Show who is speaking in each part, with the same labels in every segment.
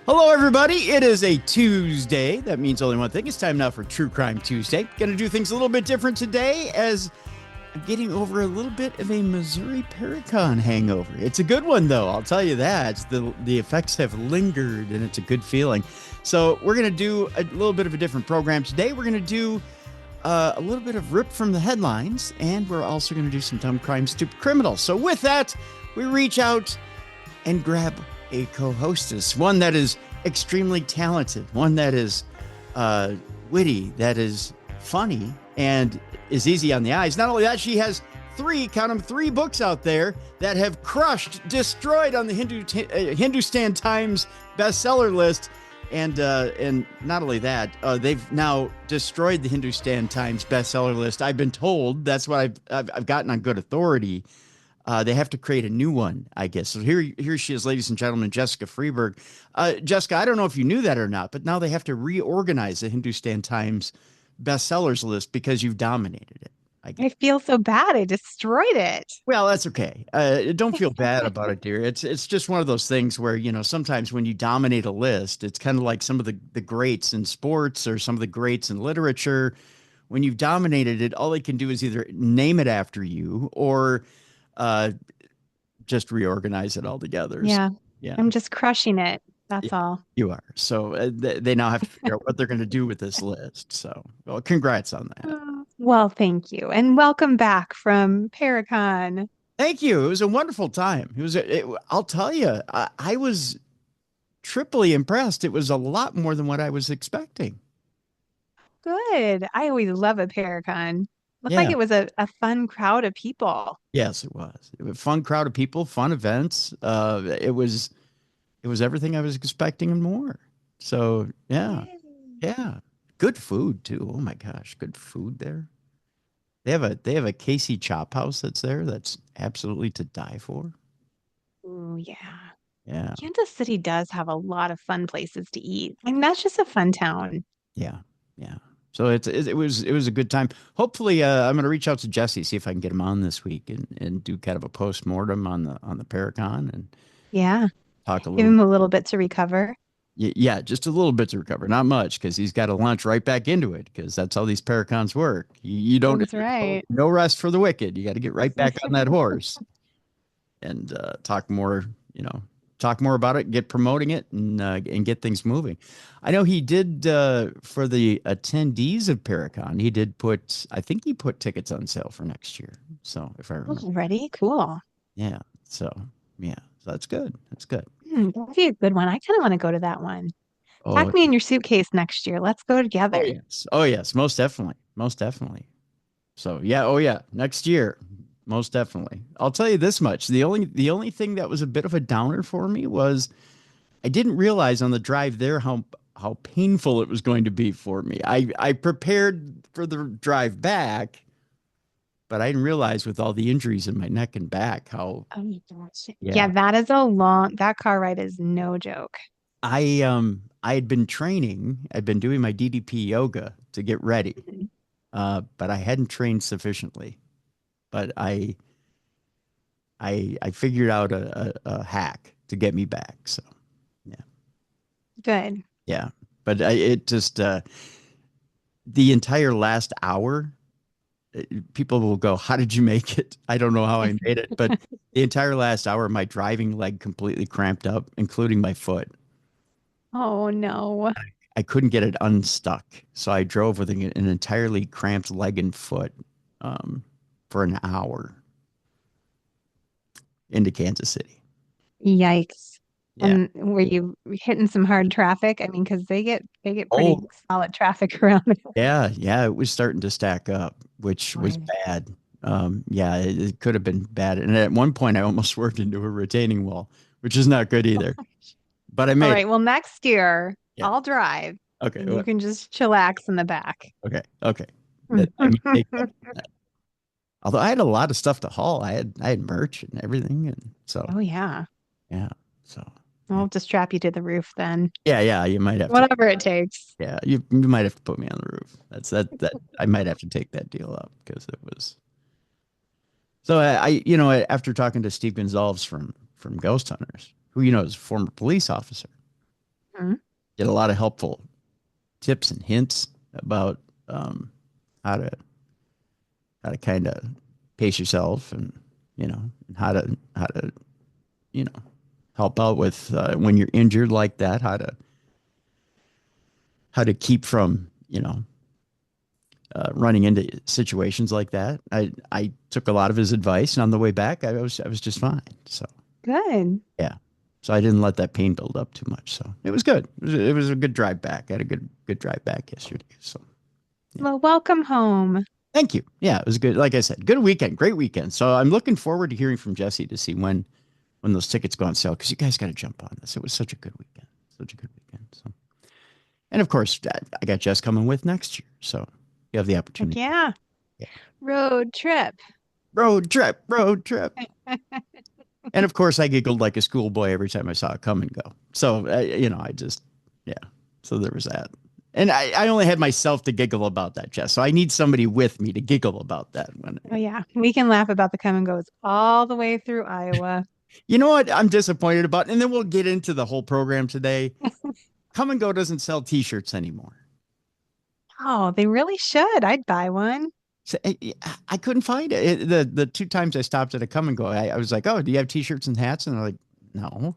Speaker 1: Hello, everybody. It is a Tuesday. That means only one thing. It's time now for True Crime Tuesday. Going to do things a little bit different today as I'm getting over a little bit of a Missouri Paracon hangover. It's a good one, though. I'll tell you that. The effects have lingered, and it's a good feeling. So we're going to do a little bit of a different program today. We're going to do a little bit of Rip from the Headlines, and we're also going to do some Dumb Crime, Stupid Criminals. So with that, we reach out and grab a co-hostess, one that is extremely talented, one that is witty, that is funny, and is easy on the eyes. Not only that, she has three books out there that have destroyed on the Hindustan Times bestseller list. And not only that, they've now destroyed the Hindustan Times bestseller list. I've been told, that's what I've gotten on good authority. They have to create a new one, I guess. So here she is, ladies and gentlemen, Jessica Freeburg. Jessica, I don't know if you knew that or not, but now they have to reorganize the Hindustan Times bestsellers list because you've dominated it.
Speaker 2: I feel so bad. I destroyed it.
Speaker 1: Well, that's okay. Don't feel bad about it, dear. It's just one of those things where, sometimes when you dominate a list, it's kind of like some of the greats in sports or some of the greats in literature. When you've dominated it, all they can do is either name it after you or just reorganize it all together.
Speaker 2: Yeah.
Speaker 1: So, yeah.
Speaker 2: I'm just crushing it. That's all.
Speaker 1: You are. So they now have to figure out what they're going to do with this list. So, well, congrats on that.
Speaker 2: Well, thank you. And welcome back from Paracon.
Speaker 1: Thank you. It was a wonderful time. I'll tell you, I was triply impressed. It was a lot more than what I was expecting.
Speaker 2: Good. I always love a Paracon. Looked like
Speaker 1: Yeah.
Speaker 2: it was a fun crowd of people.
Speaker 1: Yes, it was. It was a fun crowd of people, fun events. It was everything I was expecting and more. So yeah.
Speaker 2: Yay.
Speaker 1: Yeah. Good food too. Oh my gosh, good food there. They have a Casey Chop House that's there that's absolutely to die for.
Speaker 2: Oh, yeah.
Speaker 1: Yeah.
Speaker 2: Kansas City does have a lot of fun places to eat. I mean, that's just a fun town.
Speaker 1: Yeah. Yeah. So it was a good time. Hopefully, I'm going to reach out to Jesse, see if I can get him on this week and do kind of a post-mortem on the Paracon and
Speaker 2: Yeah.
Speaker 1: talk a
Speaker 2: Give
Speaker 1: little.
Speaker 2: him a little bit to recover.
Speaker 1: Yeah, just a little bit to recover, not much, because he's got to launch right back into it, because that's how these Paracons work. You don't
Speaker 2: That's right.
Speaker 1: no rest for the wicked. You got to get right back on that horse and talk more. Talk more about it, get promoting it, and get things moving. I know he did for the attendees of Paracon. I think he put tickets on sale for next year. So if I remember,
Speaker 2: Already? Cool.
Speaker 1: yeah. So yeah, so that's good. That's good.
Speaker 2: That'd be a good one. I kind of want to go to that one.
Speaker 1: Oh,
Speaker 2: Pack me in your suitcase next year. Let's go
Speaker 1: oh
Speaker 2: together.
Speaker 1: yes, oh yes, most definitely, most definitely. So yeah, oh yeah, next year, most definitely. I'll tell you this much: the only thing that was a bit of a downer for me was I didn't realize on the drive there how painful it was going to be for me. I prepared for the drive back, but I didn't realize with all the injuries in my neck and back how
Speaker 2: Oh my gosh. Yeah,
Speaker 1: yeah.
Speaker 2: that car ride is no joke.
Speaker 1: I had been training, I'd been doing my DDP yoga to get ready.
Speaker 2: Mhm.
Speaker 1: But I hadn't trained sufficiently. But I figured out a hack to get me back. So yeah.
Speaker 2: Good.
Speaker 1: Yeah. But it just the entire last hour, people will go, "How did you make it?" I don't know how I made it, but the entire last hour, my driving leg completely cramped up, including my foot.
Speaker 2: Oh no.
Speaker 1: I couldn't get it unstuck, so I drove with an entirely cramped leg and foot um, for an hour into Kansas City.
Speaker 2: Yikes.
Speaker 1: Yeah.
Speaker 2: And were you hitting some hard traffic? I mean, because they get pretty
Speaker 1: Oh,
Speaker 2: solid traffic around there.
Speaker 1: yeah, yeah. It was starting to stack up, which was
Speaker 2: Darn.
Speaker 1: bad. Yeah, it could have been bad. And at one point, I almost swerved into a retaining wall, which is not good either. But I
Speaker 2: All
Speaker 1: made it.
Speaker 2: right. Well, next year
Speaker 1: Yeah.
Speaker 2: I'll drive
Speaker 1: Okay.
Speaker 2: and you can just chillax in the back.
Speaker 1: Okay. Okay. I mean, take that. Although I had a lot of stuff to haul, I had merch and everything, and so
Speaker 2: Oh yeah.
Speaker 1: yeah. So yeah.
Speaker 2: I'll just strap you to the roof then.
Speaker 1: Yeah. You might have to.
Speaker 2: Whatever it takes.
Speaker 1: Yeah, you might have to put me on the roof. That I might have to take that deal up because it was. So after talking to Steve Gonzalez from Ghost Hunters, who is a former police officer,
Speaker 2: Mhm.
Speaker 1: Get a lot of helpful tips and hints about um, how to kind of pace yourself, and how to help out with when you're injured like that, how to keep from running into situations like that. I took a lot of his advice, and on the way back, I was just fine. So
Speaker 2: Good.
Speaker 1: yeah, so I didn't let that pain build up too much. So it was good. It was a good drive back. I had a good drive back yesterday. So yeah,
Speaker 2: Well, welcome home.
Speaker 1: thank you. Yeah, it was good. Like I said, good weekend, great weekend. So I'm looking forward to hearing from Jesse to see when those tickets go on sale, because you guys got to jump on this. It was such a good weekend, such a good weekend. So, and of course, I got Jess coming with next year, so you have the
Speaker 2: Heck
Speaker 1: opportunity.
Speaker 2: yeah.
Speaker 1: Yeah.
Speaker 2: Road trip.
Speaker 1: Road trip, road trip. And of course, I giggled like a schoolboy every time I saw it come and go. So, I just, yeah. So there was that. And I only had myself to giggle about that, Jess. So I need somebody with me to giggle about that.
Speaker 2: Oh yeah, we can laugh about the come and goes all the way through Iowa.
Speaker 1: You know what I'm disappointed about? And then we'll get into the whole program today. Come and Go doesn't sell T-shirts anymore.
Speaker 2: Oh, they really should. I'd buy one.
Speaker 1: So I couldn't find it. The two times I stopped at a Come and Go, I was like, "Oh, do you have T-shirts and hats?" And they're like, "No."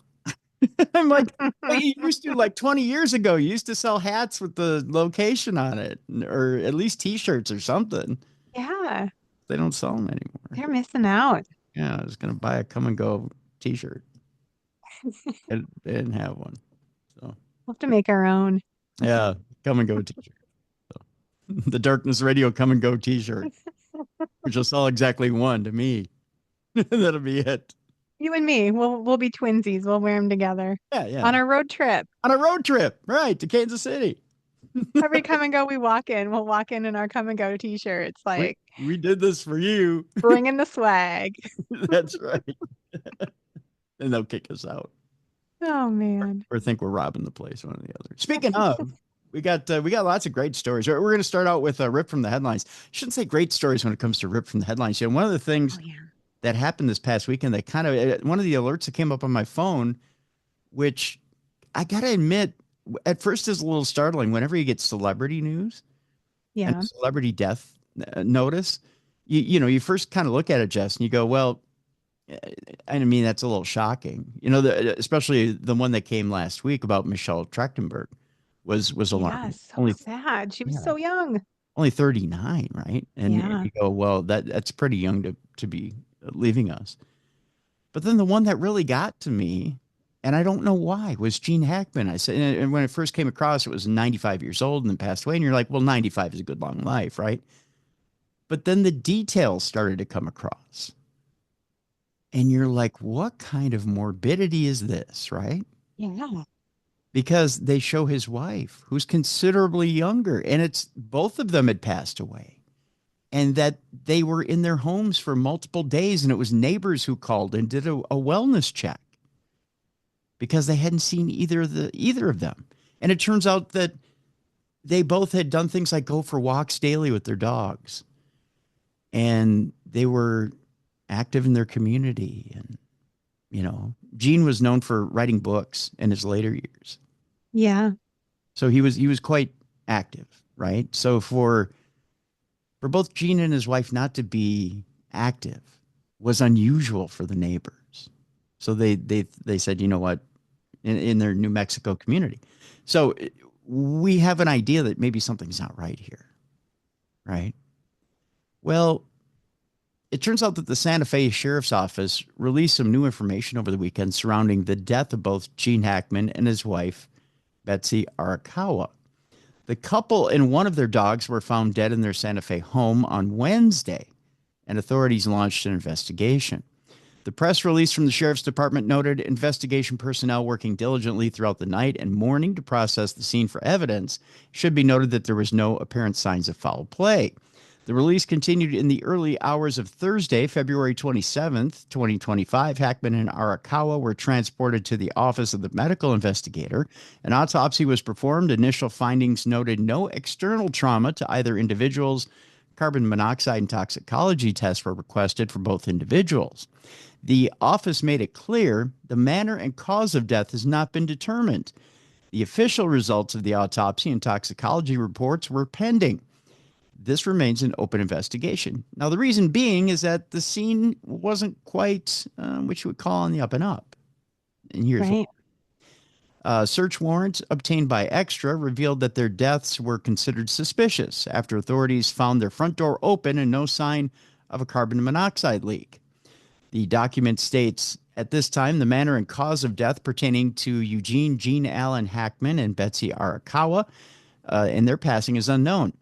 Speaker 1: I'm like, "But you used to, like 20 years ago. You used to sell hats with the location on it, or at least T-shirts or something."
Speaker 2: Yeah,
Speaker 1: They don't sell them anymore.
Speaker 2: they're missing out.
Speaker 1: Yeah, I was gonna buy a Come and Go T-shirt. They didn't have one, so
Speaker 2: We'll have to make our own.
Speaker 1: yeah, Come and Go T-shirt. So, the Darkness Radio Come and Go T-shirt, which will sell exactly one to me. That'll be it.
Speaker 2: You and me, we'll be twinsies. We'll wear them together
Speaker 1: Yeah, yeah.
Speaker 2: on our road trip.
Speaker 1: On a road trip, right, to Kansas City.
Speaker 2: Every come and go we walk in, we'll walk in our come and go t-shirts,
Speaker 1: we
Speaker 2: like
Speaker 1: we did this for you.
Speaker 2: bringing the swag.
Speaker 1: That's right. And they'll kick us out,
Speaker 2: Oh man.
Speaker 1: or think we're robbing the place, one or the other. Speaking of, we got lots of great stories. We're going to start out with Rip from the Headlines. I shouldn't say great stories when it comes to Rip from the Headlines. One of the
Speaker 2: Oh
Speaker 1: things
Speaker 2: yeah.
Speaker 1: that happened this past weekend, that kind of one of the alerts that came up on my phone, which I got to admit, at first is a little startling. Whenever you get celebrity news and
Speaker 2: Yeah.
Speaker 1: celebrity death notice, you first kind of look at it, Jess, and you go, well, I mean, that's a little shocking. Especially the one that came last week about Michelle Trachtenberg was
Speaker 2: Yeah,
Speaker 1: alarming.
Speaker 2: so sad. She was
Speaker 1: Yeah,
Speaker 2: so young.
Speaker 1: only 39, right? And
Speaker 2: Yeah.
Speaker 1: you go, well, that's pretty young to be leaving us. But then the one that really got to me, and I don't know why, was Gene Hackman. I said, and when it first came across, it was 95 years old and then passed away. And you're like, well, 95 is a good long life, right? But then the details started to come across. And you're like, what kind of morbidity is this, right?
Speaker 2: Yeah.
Speaker 1: Because they show his wife, who's considerably younger, and it's both of them had passed away, and that they were in their homes for multiple days, and it was neighbors who called and did a wellness check because they hadn't seen either of them. And it turns out that they both had done things like go for walks daily with their dogs, and they were active in their community. And Gene was known for writing books in his later years,
Speaker 2: Yeah.
Speaker 1: so he was quite active, right? So for both Gene and his wife not to be active was unusual for the neighbors. So they said, you know what, in their New Mexico community. So we have an idea that maybe something's not right here, right? Well, it turns out that the Santa Fe Sheriff's Office released some new information over the weekend surrounding the death of both Gene Hackman and his wife, Betsy Arakawa. The couple and one of their dogs were found dead in their Santa Fe home on Wednesday, and authorities launched an investigation. The press release from the Sheriff's Department noted investigation personnel working diligently throughout the night and morning to process the scene for evidence. It should be noted that there was no apparent signs of foul play. The release continued in the early hours of Thursday, February 27th, 2025. Hackman and Arakawa were transported to the office of the medical investigator. An autopsy was performed. Initial findings noted no external trauma to either individuals. Carbon monoxide and toxicology tests were requested for both individuals. The office made it clear the manner and cause of death has not been determined. The official results of the autopsy and toxicology reports were pending. This remains an open investigation. Now, the reason being is that the scene wasn't quite what you would call on the up and up. And here's why.
Speaker 2: Right.
Speaker 1: Search warrants obtained by Extra revealed that their deaths were considered suspicious after authorities found their front door open and no sign of a carbon monoxide leak. The document states, at this time, the manner and cause of death pertaining to Eugene Gene Allen Hackman and Betsy Arakawa and their passing is unknown.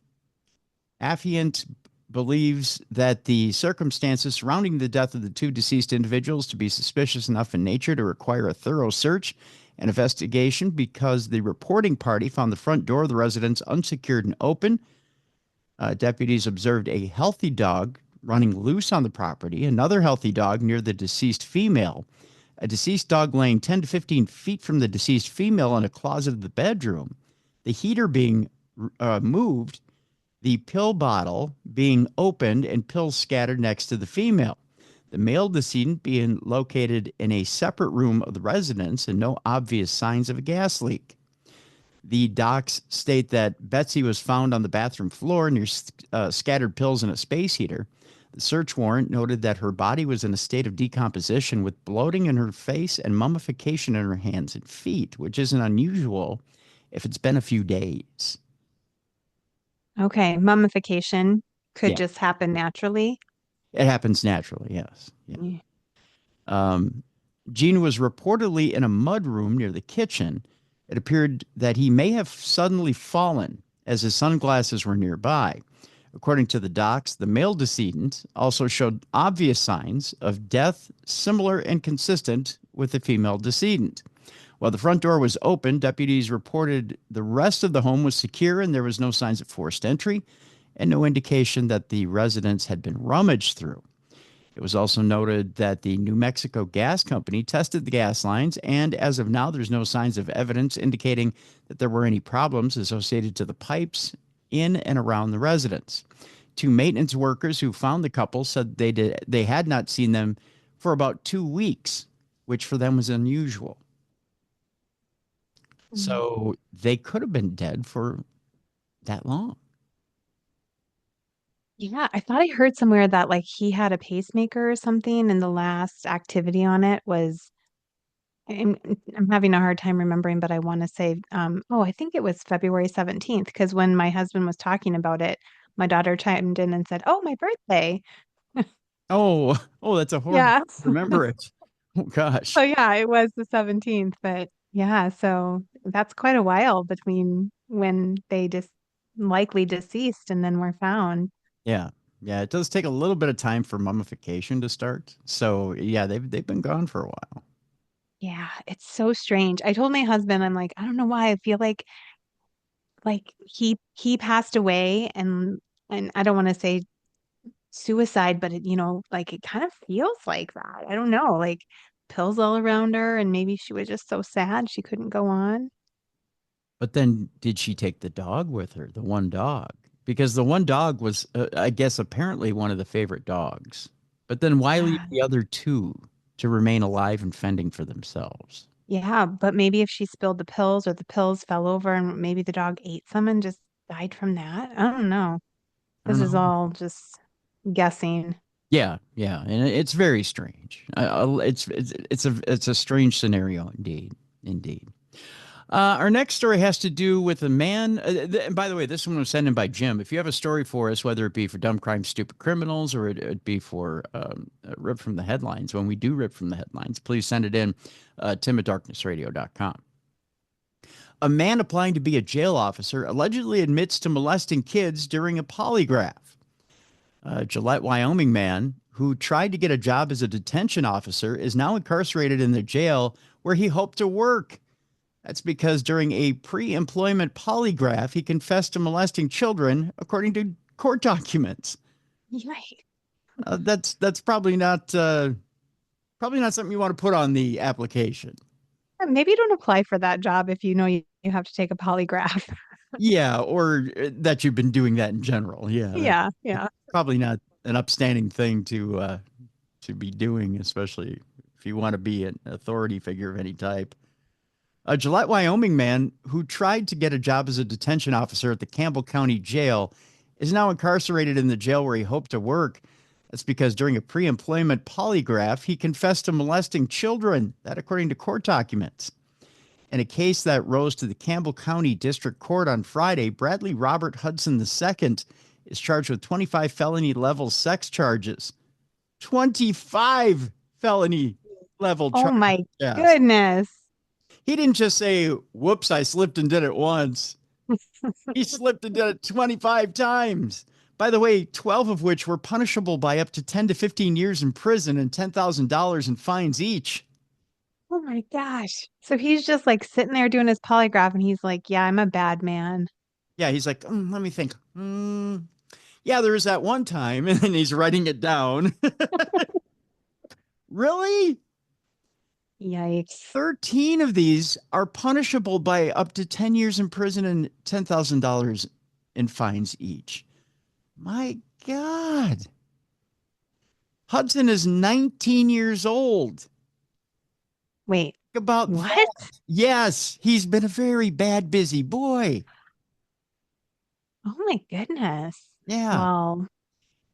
Speaker 1: Affiant believes that the circumstances surrounding the death of the two deceased individuals to be suspicious enough in nature to require a thorough search and investigation because the reporting party found the front door of the residence unsecured and open. Deputies observed a healthy dog running loose on the property, another healthy dog near the deceased female, a deceased dog laying 10 to 15 feet from the deceased female in a closet of the bedroom, the heater being moved, the pill bottle being opened, and pills scattered next to the female. The male decedent being located in a separate room of the residence and no obvious signs of a gas leak. The docs state that Betsy was found on the bathroom floor near scattered pills and a space heater. The search warrant noted that her body was in a state of decomposition with bloating in her face and mummification in her hands and feet, which isn't unusual if it's been a few days.
Speaker 2: Okay. Mummification could
Speaker 1: Yeah,
Speaker 2: just happen naturally.
Speaker 1: it happens naturally, yes. Yeah.
Speaker 2: Mm.
Speaker 1: Um, Gene was reportedly in a mudroom near the kitchen. It appeared that he may have suddenly fallen as his sunglasses were nearby. According to the docs, the male decedent also showed obvious signs of death similar and consistent with the female decedent. While the front door was open, deputies reported the rest of the home was secure and there was no signs of forced entry and no indication that the residence had been rummaged through. It was also noted that the New Mexico Gas Company tested the gas lines, and as of now, there's no signs of evidence indicating that there were any problems associated to the pipes in and around the residence. Two maintenance workers who found the couple said they had not seen them for about 2 weeks, which for them was unusual.
Speaker 2: Mm.
Speaker 1: So they could have been dead for that long.
Speaker 2: Yeah, I thought I heard somewhere that like he had a pacemaker or something, and the last activity on it was I'm, I'm having a hard time remembering, but I want to say, oh, I think it was February 17th, because when my husband was talking about it, my daughter chimed in and said, "Oh, my birthday."
Speaker 1: Oh, oh, that's a horrible
Speaker 2: Yeah.
Speaker 1: remember it. Oh gosh.
Speaker 2: So yeah, it was the 17th, but yeah, so that's quite a while between when they just likely deceased and then were found.
Speaker 1: Yeah. Yeah, it does take a little bit of time for mummification to start. So, yeah, they've been gone for a while.
Speaker 2: Yeah, it's so strange. I told my husband, I'm like, I don't know why I feel like he passed away and I don't want to say suicide, but like it kind of feels like that. I don't know, like pills all around her and maybe she was just so sad she couldn't go on.
Speaker 1: But then did she take the dog with her, the one dog? Because the one dog was, I guess, apparently one of the favorite dogs. But then why leave
Speaker 2: Yeah.
Speaker 1: the other two to remain alive and fending for themselves?
Speaker 2: Yeah, but maybe if she spilled the pills or the pills fell over and maybe the dog ate some and just died from that. I don't know.
Speaker 1: I don't
Speaker 2: This is
Speaker 1: know.
Speaker 2: all just guessing.
Speaker 1: Yeah, yeah, and it's very strange. It's a strange scenario indeed, indeed. Our next story has to do with a man. And by the way, this one was sent in by Jim. If you have a story for us, whether it be for dumb crime, stupid criminals, or it'd be for rip from the headlines, when we do rip from the headlines, please send it in tim@darknessradio.com. A man applying to be a jail officer allegedly admits to molesting kids during a polygraph. A Gillette, Wyoming man who tried to get a job as a detention officer is now incarcerated in the jail where he hoped to work. That's because during a pre-employment polygraph, he confessed to molesting children, according to court documents.
Speaker 2: Yikes.
Speaker 1: That's probably not something you want to put on the application.
Speaker 2: Maybe don't apply for that job if you know you have to take a polygraph.
Speaker 1: Yeah, or that you've been doing that in general. Yeah,
Speaker 2: Yeah,
Speaker 1: that's
Speaker 2: yeah.
Speaker 1: probably not an upstanding thing to be doing, especially if you want to be an authority figure of any type. A Gillette, Wyoming man who tried to get a job as a detention officer at the Campbell County Jail is now incarcerated in the jail where he hoped to work. That's because during a pre employment polygraph, he confessed to molesting children, that according to court documents. In a case that rose to the Campbell County District Court on Friday, Bradley Robert Hudson II is charged with 25 felony level sex charges. 25 felony level
Speaker 2: Oh
Speaker 1: charges.
Speaker 2: my
Speaker 1: Yes.
Speaker 2: goodness.
Speaker 1: He didn't just say, whoops, I slipped and did it once. He slipped and did it 25 times. By the way, 12 of which were punishable by up to 10 to 15 years in prison and $10,000 in fines each.
Speaker 2: Oh my gosh. So he's just like sitting there doing his polygraph and he's like, yeah, I'm a bad man.
Speaker 1: Yeah, he's like, let me think. Yeah, there was that one time. And then he's writing it down. Really?
Speaker 2: Yikes.
Speaker 1: 13 of these are punishable by up to 10 years in prison and $10,000 in fines each. My God. Hudson is 19 years old.
Speaker 2: Wait,
Speaker 1: Think about that.
Speaker 2: what?
Speaker 1: Yes, he's been a very bad, busy boy.
Speaker 2: Oh my goodness.
Speaker 1: Yeah,
Speaker 2: Well,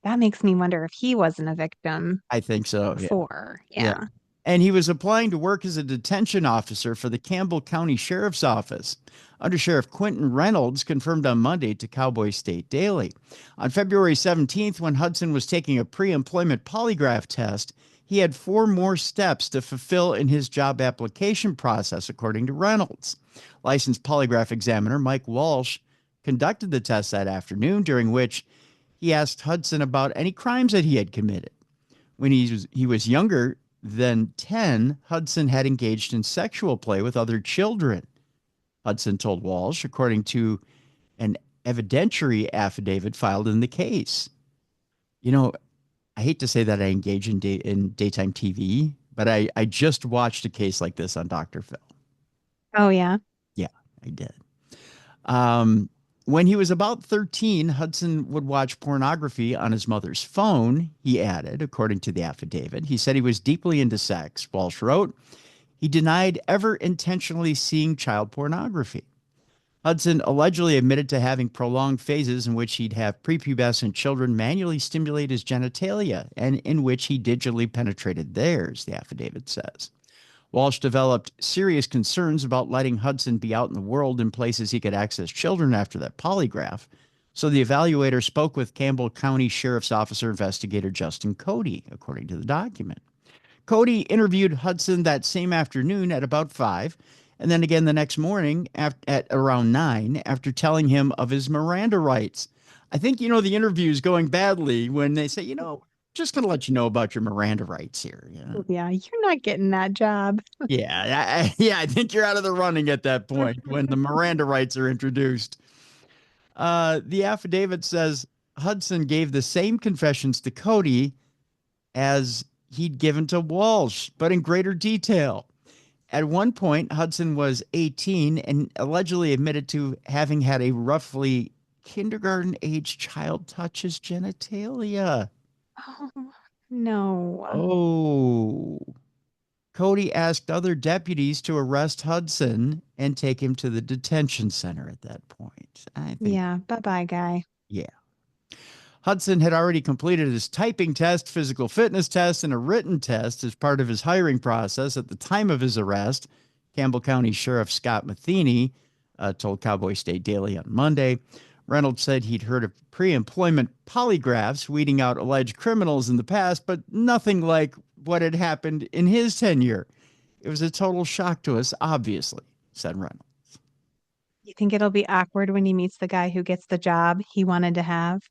Speaker 2: that makes me wonder if he wasn't a victim
Speaker 1: I think so. Yeah.
Speaker 2: before.
Speaker 1: Yeah.
Speaker 2: Yeah.
Speaker 1: And he was applying to work as a detention officer for the Campbell County Sheriff's Office. Under Sheriff Quentin Reynolds confirmed on Monday to Cowboy State Daily. On February 17th, when Hudson was taking a pre employment polygraph test, he had 4 more steps to fulfill in his job application process, according to Reynolds. Licensed polygraph examiner Mike Walsh conducted the test that afternoon, during which he asked Hudson about any crimes that he had committed. When he was younger than 10, Hudson had engaged in sexual play with other children. Hudson told Walsh, according to an evidentiary affidavit filed in the case. You know, I hate to say that I engage in daytime TV, but I just watched a case like this on Dr. Phil.
Speaker 2: Oh, yeah.
Speaker 1: Yeah, I did. Um, when he was about 13, Hudson would watch pornography on his mother's phone, he added, according to the affidavit. He said he was deeply into sex. Walsh wrote, he denied ever intentionally seeing child pornography. Hudson allegedly admitted to having prolonged phases in which he'd have prepubescent children manually stimulate his genitalia and in which he digitally penetrated theirs, the affidavit says. Walsh developed serious concerns about letting Hudson be out in the world in places he could access children after that polygraph. So the evaluator spoke with Campbell County Sheriff's Officer Investigator Justin Cody, according to the document. Cody interviewed Hudson that same afternoon at about 5, and then again the next morning at around 9 after telling him of his Miranda rights. I think, the interview is going badly when they say, just going to let you know about your Miranda rights here. Yeah.
Speaker 2: Yeah, you're not getting that job.
Speaker 1: Yeah, I think you're out of the running at that point when the Miranda rights are introduced. The affidavit says Hudson gave the same confessions to Cody as he'd given to Walsh, but in greater detail. At one point, Hudson was 18 and allegedly admitted to having had a roughly kindergarten-age child touch his genitalia.
Speaker 2: Oh, no.
Speaker 1: Oh. Cody asked other deputies to arrest Hudson and take him to the detention center at that point. I think,
Speaker 2: Yeah, bye-bye, guy.
Speaker 1: yeah. Hudson had already completed his typing test, physical fitness test, and a written test as part of his hiring process at the time of his arrest. Campbell County Sheriff Scott Matheny told Cowboy State Daily on Monday. Reynolds said he'd heard of pre-employment polygraphs weeding out alleged criminals in the past, but nothing like what had happened in his tenure. It was a total shock to us, obviously, said Reynolds.
Speaker 2: You think it'll be awkward when he meets the guy who gets the job he wanted to have?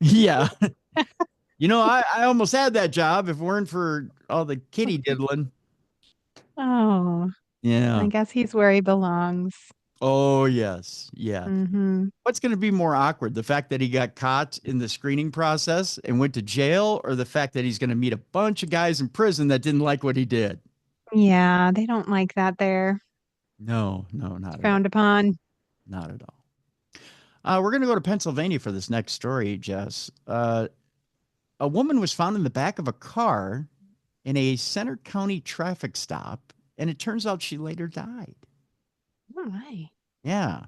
Speaker 1: Yeah. I almost had that job if it weren't for all the kitty diddling.
Speaker 2: Oh, I
Speaker 1: Yeah.
Speaker 2: guess he's where he belongs.
Speaker 1: Oh, yes. Yeah.
Speaker 2: Mm-hmm.
Speaker 1: What's going to be more awkward? The fact that he got caught in the screening process and went to jail, or the fact that he's going to meet a bunch of guys in prison that didn't like what he did?
Speaker 2: Yeah, they don't like that there.
Speaker 1: No, not at all.
Speaker 2: Frowned upon.
Speaker 1: Not at all. We're going to go to Pennsylvania for this next story, Jess. A woman was found in the back of a car in a Center County traffic stop, and it turns out she later died.
Speaker 2: Oh my.
Speaker 1: Yeah.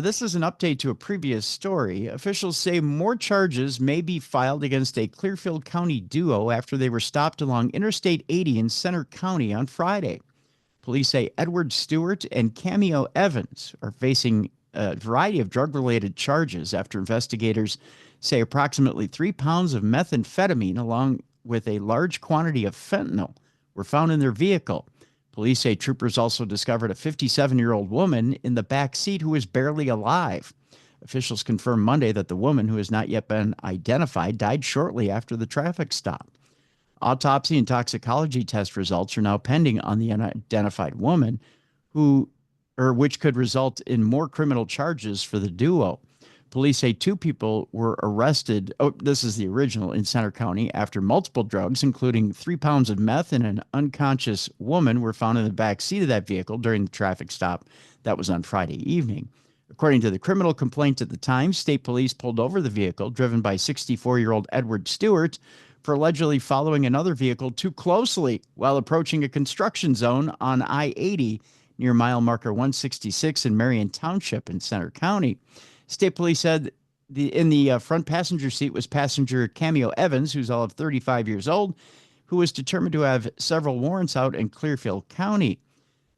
Speaker 1: This is an update to a previous story. Officials say more charges may be filed against a Clearfield County duo after they were stopped along Interstate 80 in Center County on Friday. Police say Edward Stewart and Cameo Evans are facing a variety of drug-related charges after investigators say approximately 3 pounds of methamphetamine along with a large quantity of fentanyl were found in their vehicle. Police say troopers also discovered a 57-year-old woman in the back seat who was barely alive. Officials confirmed Monday that the woman, who has not yet been identified, died shortly after the traffic stop. Autopsy and toxicology test results are now pending on the unidentified woman, which could result in more criminal charges for the duo. Police say 2 people were arrested. Oh, this is the original in Center County after multiple drugs, including 3 pounds of meth and an unconscious woman, were found in the back seat of that vehicle during the traffic stop that was on Friday evening. According to the criminal complaint at the time, state police pulled over the vehicle driven by 64-year-old Edward Stewart for allegedly following another vehicle too closely while approaching a construction zone on I-80 near mile marker 166 in Marion Township in Center County. State police said in the front passenger seat was passenger Cameo Evans, who's all of 35 years old, who was determined to have several warrants out in Clearfield County.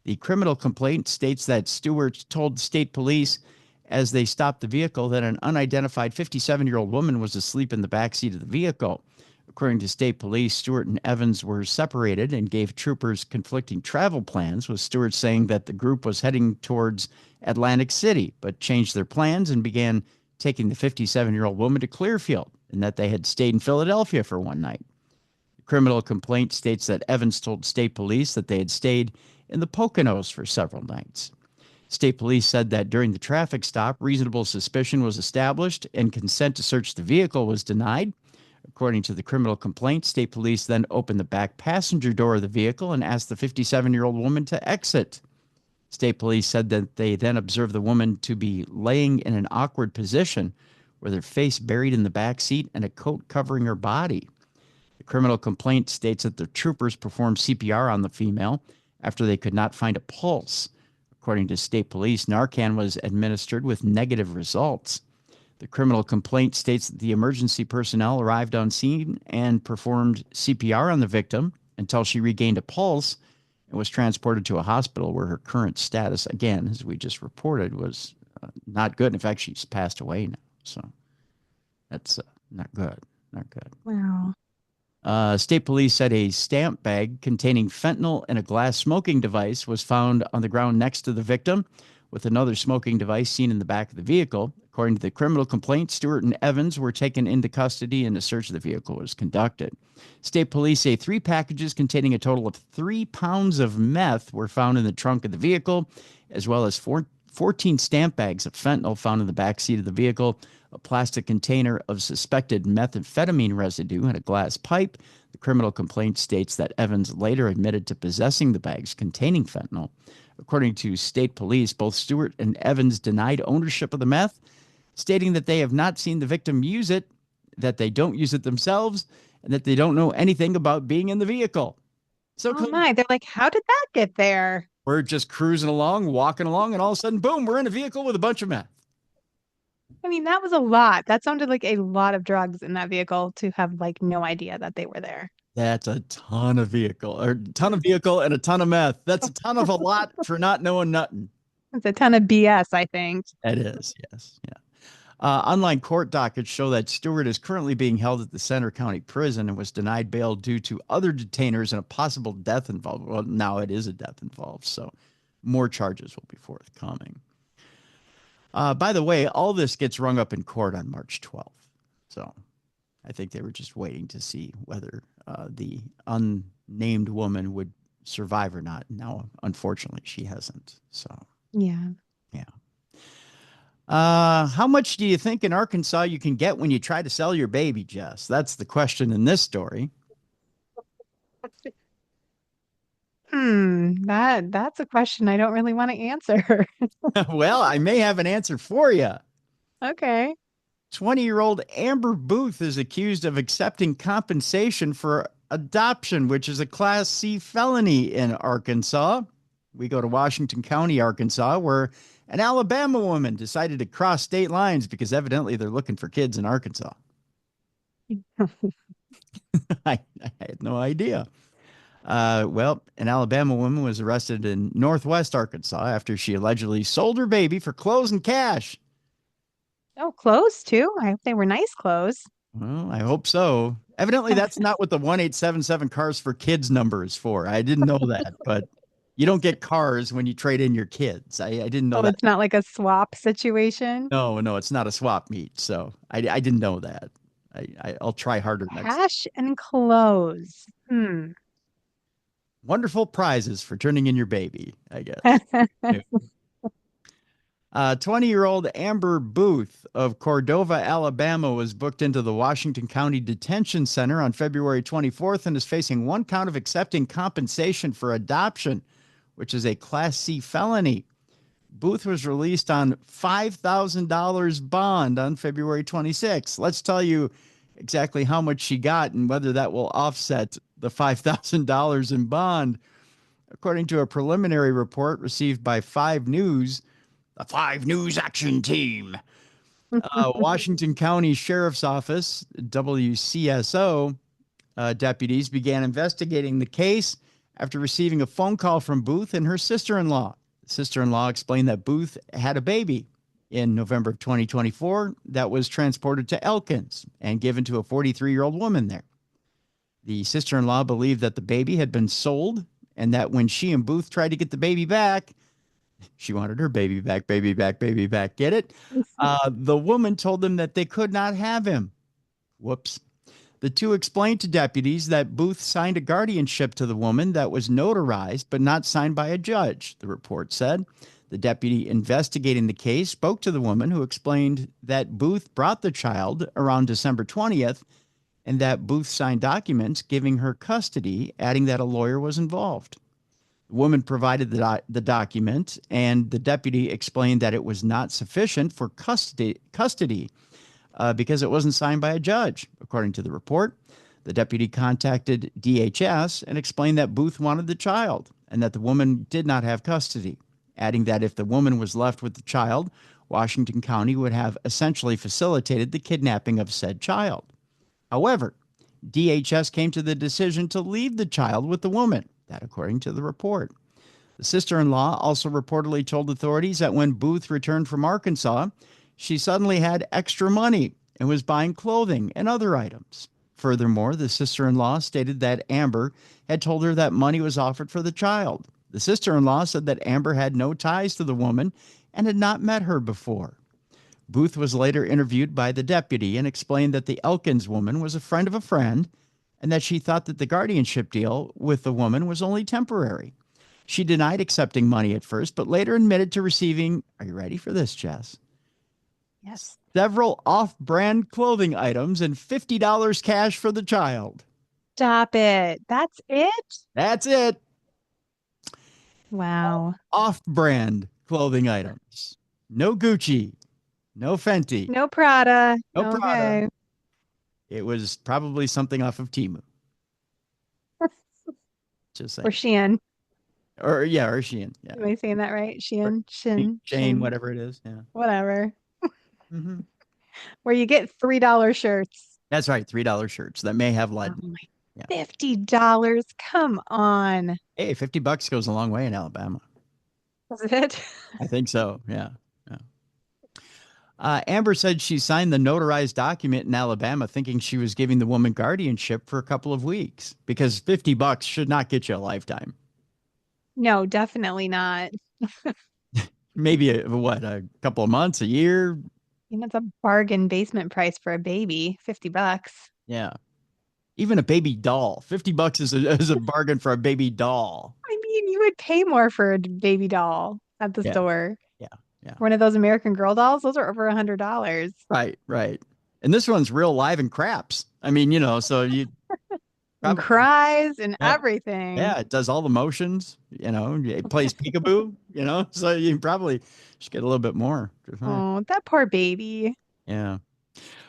Speaker 1: The criminal complaint states that Stewart told state police as they stopped the vehicle that an unidentified 57-year-old woman was asleep in the backseat of the vehicle. According to state police, Stewart and Evans were separated and gave troopers conflicting travel plans, with Stewart saying that the group was heading towards Atlantic City, but changed their plans and began taking the 57-year-old woman to Clearfield, and that they had stayed in Philadelphia for one night. The criminal complaint states that Evans told state police that they had stayed in the Poconos for several nights. State police said that during the traffic stop, reasonable suspicion was established and consent to search the vehicle was denied. According to the criminal complaint, state police then opened the back passenger door of the vehicle and asked the 57-year-old woman to exit. State police said that they then observed the woman to be laying in an awkward position with her face buried in the back seat and a coat covering her body. The criminal complaint states that the troopers performed CPR on the female after they could not find a pulse. According to state police, Narcan was administered with negative results. The criminal complaint states that the emergency personnel arrived on scene and performed CPR on the victim until she regained a pulse and was transported to a hospital where her current status, again, as we just reported, was not good. In fact, she's passed away now. So that's not good. Not good.
Speaker 2: Wow.
Speaker 1: State police said a stamp bag containing fentanyl and a glass smoking device was found on the ground next to the victim, with another smoking device seen in the back of the vehicle. According to the criminal complaint, Stewart and Evans were taken into custody and a search of the vehicle was conducted. State police say 3 packages containing a total of 3 pounds of meth were found in the trunk of the vehicle, as well as 14 stamp bags of fentanyl found in the back seat of the vehicle, a plastic container of suspected methamphetamine residue, and a glass pipe. The criminal complaint states that Evans later admitted to possessing the bags containing fentanyl. According to state police, both Stewart and Evans denied ownership of the meth, stating that they have not seen the victim use it, that they don't use it themselves, and that they don't know anything about being in the vehicle. So
Speaker 2: Oh my. They're like, how did that get there?
Speaker 1: we're just cruising along, walking along, and all of a sudden, boom, we're in a vehicle with a bunch of meth.
Speaker 2: I mean, that was a lot. That sounded like a lot of drugs in that vehicle to have like no idea that they were there.
Speaker 1: That's a ton of vehicle, or ton of vehicle and a ton of meth. That's a ton of a lot for not knowing nothing.
Speaker 2: It's a ton of BS, I think.
Speaker 1: It is, yes, yeah. Online court dockets show that Stewart is currently being held at the Center County Prison and was denied bail due to other detainers and a possible death involved. Well, now it is a death involved, so more charges will be forthcoming. By the way, all this gets rung up in court on March 12th. So I think they were just waiting to see whether the unnamed woman would survive or not. Now, unfortunately, she hasn't. So,
Speaker 2: Yeah.
Speaker 1: yeah. How much do you think in Arkansas you can get when you try to sell your baby, Jess? That's the question in this story.
Speaker 2: That's a question I don't really want to answer.
Speaker 1: Well, I may have an answer for you.
Speaker 2: Okay.
Speaker 1: 20-year-old Amber Booth is accused of accepting compensation for adoption, which is a Class C felony in Arkansas. We go to Washington County, Arkansas, where an Alabama woman decided to cross state lines because evidently they're looking for kids in Arkansas. I had no idea. Well, an Alabama woman was arrested in Northwest Arkansas after she allegedly sold her baby for clothes and cash.
Speaker 2: Oh, clothes too. I hope they were nice clothes.
Speaker 1: Well, I hope so. Evidently, that's not what the 1877 Cars for Kids number is for. I didn't know that, but you don't get cars when you trade in your kids. I didn't know
Speaker 2: Oh,
Speaker 1: that.
Speaker 2: it's not like a swap situation.
Speaker 1: No, no, it's not a swap meet. So I didn't know that. I'll try harder next.
Speaker 2: Cash and clothes. Hmm.
Speaker 1: Wonderful prizes for turning in your baby, I guess. 20-year-old Amber Booth of Cordova, Alabama, was booked into the Washington County Detention Center on February 24th and is facing one count of accepting compensation for adoption, which is a Class C felony. Booth was released on $5,000 bond on February 26th. Let's tell you exactly how much she got and whether that will offset the $5,000 in bond. According to a preliminary report received by 5 News, the 5 News Action Team, Washington County Sheriff's Office, WCSO, deputies began investigating the case after receiving a phone call from Booth and her sister-in-law. The sister-in-law explained that Booth had a baby in November of 2024 that was transported to Elkins and given to a 43-year-old woman there. The sister-in-law believed that the baby had been sold and that when she and Booth tried to get the baby back, she wanted her baby back, baby back, baby back. Get it? The woman told them that they could not have him. Whoops. The two explained to deputies that Booth signed a guardianship to the woman that was notarized but not signed by a judge, the report said. The deputy investigating the case spoke to the woman, who explained that Booth brought the child around December 20th and that Booth signed documents giving her custody, adding that a lawyer was involved. The woman provided the document, and the deputy explained that it was not sufficient for custody because it wasn't signed by a judge, according to the report. The deputy contacted DHS and explained that Booth wanted the child and that the woman did not have custody, adding that if the woman was left with the child, Washington County would have essentially facilitated the kidnapping of said child. However, DHS came to the decision to leave the child with the woman, that according to the report. The sister-in-law also reportedly told authorities that when Booth returned from Arkansas, she suddenly had extra money and was buying clothing and other items. Furthermore, the sister-in-law stated that Amber had told her that money was offered for the child. The sister-in-law said that Amber had no ties to the woman and had not met her before. Booth was later interviewed by the deputy and explained that the Elkins woman was a friend of a friend and that she thought that the guardianship deal with the woman was only temporary. She denied accepting money at first, but later admitted to receiving, are you ready for this, Jess?
Speaker 2: Yes.
Speaker 1: Several off-brand clothing items and $50 cash for the child.
Speaker 2: Stop it. That's it?
Speaker 1: That's it.
Speaker 2: Wow.
Speaker 1: Off-brand clothing items. No Gucci, no Fenty,
Speaker 2: No Prada.
Speaker 1: no Prada.
Speaker 2: Okay.
Speaker 1: It was probably something off of Temu. Just
Speaker 2: Or
Speaker 1: saying.
Speaker 2: Shein.
Speaker 1: Or Shein. Yeah.
Speaker 2: Am I saying that right? Shein,
Speaker 1: Shane,
Speaker 2: Shin,
Speaker 1: whatever it is. Yeah.
Speaker 2: whatever.
Speaker 1: Mm-hmm.
Speaker 2: Where you get $3 shirts.
Speaker 1: That's right. $3 shirts that may have
Speaker 2: Oh
Speaker 1: lead.
Speaker 2: my,
Speaker 1: Yeah.
Speaker 2: $50. Come on.
Speaker 1: Hey, $50 goes a long way in Alabama.
Speaker 2: Is it?
Speaker 1: I think so. Yeah. Yeah. Amber said she signed the notarized document in Alabama thinking she was giving the woman guardianship for a couple of weeks because $50 should not get you a lifetime.
Speaker 2: No, definitely not.
Speaker 1: Maybe a couple of months, a year.
Speaker 2: It's a bargain basement price for a baby, $50.
Speaker 1: Yeah. Even a baby doll. $50 is a bargain for a baby doll.
Speaker 2: I mean, you would pay more for a baby doll at the
Speaker 1: Yeah.
Speaker 2: store.
Speaker 1: Yeah. Yeah.
Speaker 2: One of those American Girl dolls, those are over $100.
Speaker 1: Right. Right. And this one's real live and craps. I mean, so you
Speaker 2: And
Speaker 1: probably,
Speaker 2: cries and
Speaker 1: yeah,
Speaker 2: everything.
Speaker 1: yeah, it does all the motions, it plays peekaboo, so you probably should get a little bit more.
Speaker 2: Oh, that poor baby.
Speaker 1: Yeah.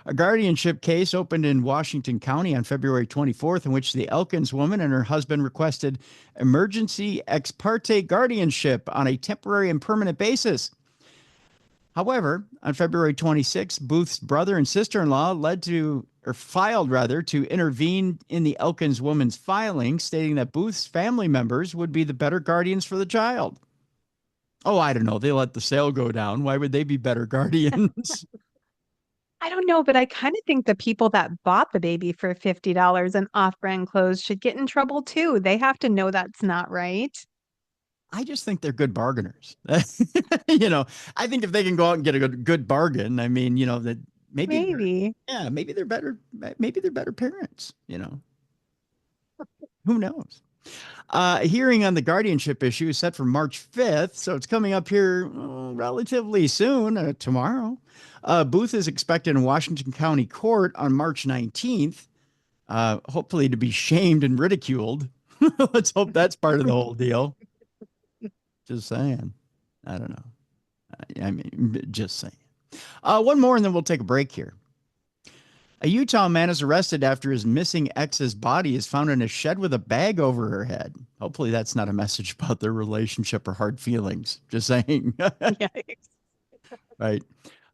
Speaker 1: A guardianship case opened in Washington County on February 24th, in which the Elkins woman and her husband requested emergency ex parte guardianship on a temporary and permanent basis. However, on February 26th, Booth's brother and sister-in-law filed to intervene in the Elkins woman's filing, stating that Booth's family members would be the better guardians for the child. Oh, I don't know. They let the sale go down. Why would they be better guardians?
Speaker 2: I don't know, but I kind of think the people that bought the baby for $50 and off-brand clothes should get in trouble too. They have to know that's not right.
Speaker 1: I just think they're good bargainers. you know, I think if they can go out and get a good bargain, I mean, that
Speaker 2: Maybe.
Speaker 1: maybe they're better. Maybe they're better parents. Who knows? A hearing on the guardianship issue is set for March 5th, so it's coming up here relatively soon, tomorrow. Booth is expected in Washington County Court on March 19th, hopefully to be shamed and ridiculed. Let's hope that's part of the whole deal. Just saying. I don't know. I mean, just saying. One more, and then we'll take a break here. A Utah man is arrested after his missing ex's body is found in a shed with a bag over her head. Hopefully that's not a message about their relationship or hard feelings. Just saying.
Speaker 2: Yikes.
Speaker 1: Right.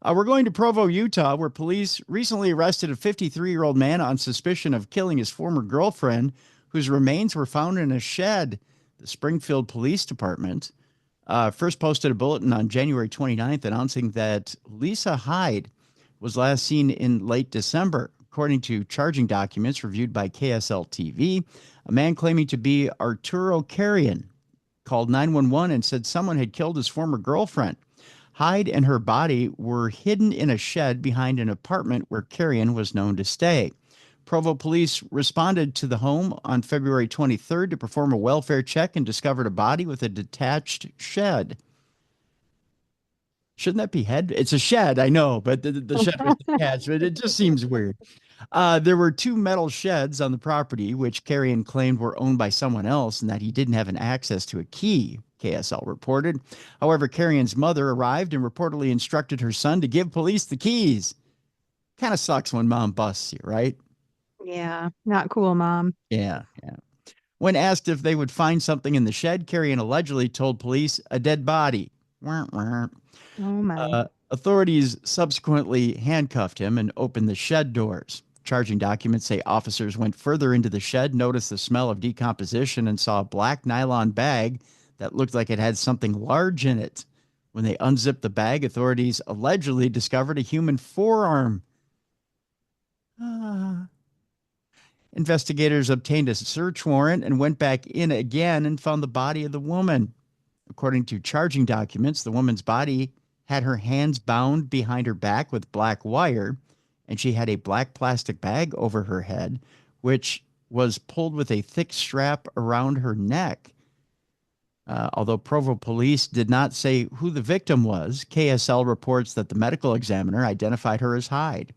Speaker 1: We're going to Provo, Utah, where police recently arrested a 53-year-old man on suspicion of killing his former girlfriend, whose remains were found in a shed. The Springfield Police Department first posted a bulletin on January 29th announcing that Lisa Hyde was last seen in late December. According to charging documents reviewed by KSL TV, a man claiming to be Arturo Carrion called 911 and said someone had killed his former girlfriend. Hyde and her body were hidden in a shed behind an apartment where Carrion was known to stay. Provo police responded to the home on February 23rd to perform a welfare check and discovered a body with a detached shed. Shouldn't that be head? It's a shed, I know, but the shed was detached, but it just seems weird. There were two metal sheds on the property, which Carrion claimed were owned by someone else and that he didn't have an access to a key, KSL reported. However, Carrion's mother arrived and reportedly instructed her son to give police the keys. Kind of sucks when mom busts you, right?
Speaker 2: Yeah, not cool, Mom.
Speaker 1: Yeah. When asked if they would find something in the shed, Carrion allegedly told police a dead body.
Speaker 2: Oh my.
Speaker 1: Authorities subsequently handcuffed him and opened the shed doors. Charging documents say officers went further into the shed, noticed the smell of decomposition, and saw a black nylon bag that looked like it had something large in it. When they unzipped the bag, authorities allegedly discovered a human forearm. Investigators obtained a search warrant and went back in again and found the body of the woman. According to charging documents, the woman's body had her hands bound behind her back with black wire, and she had a black plastic bag over her head, which was pulled with a thick strap around her neck. Although Provo police did not say who the victim was, KSL reports that the medical examiner identified her as Hyde.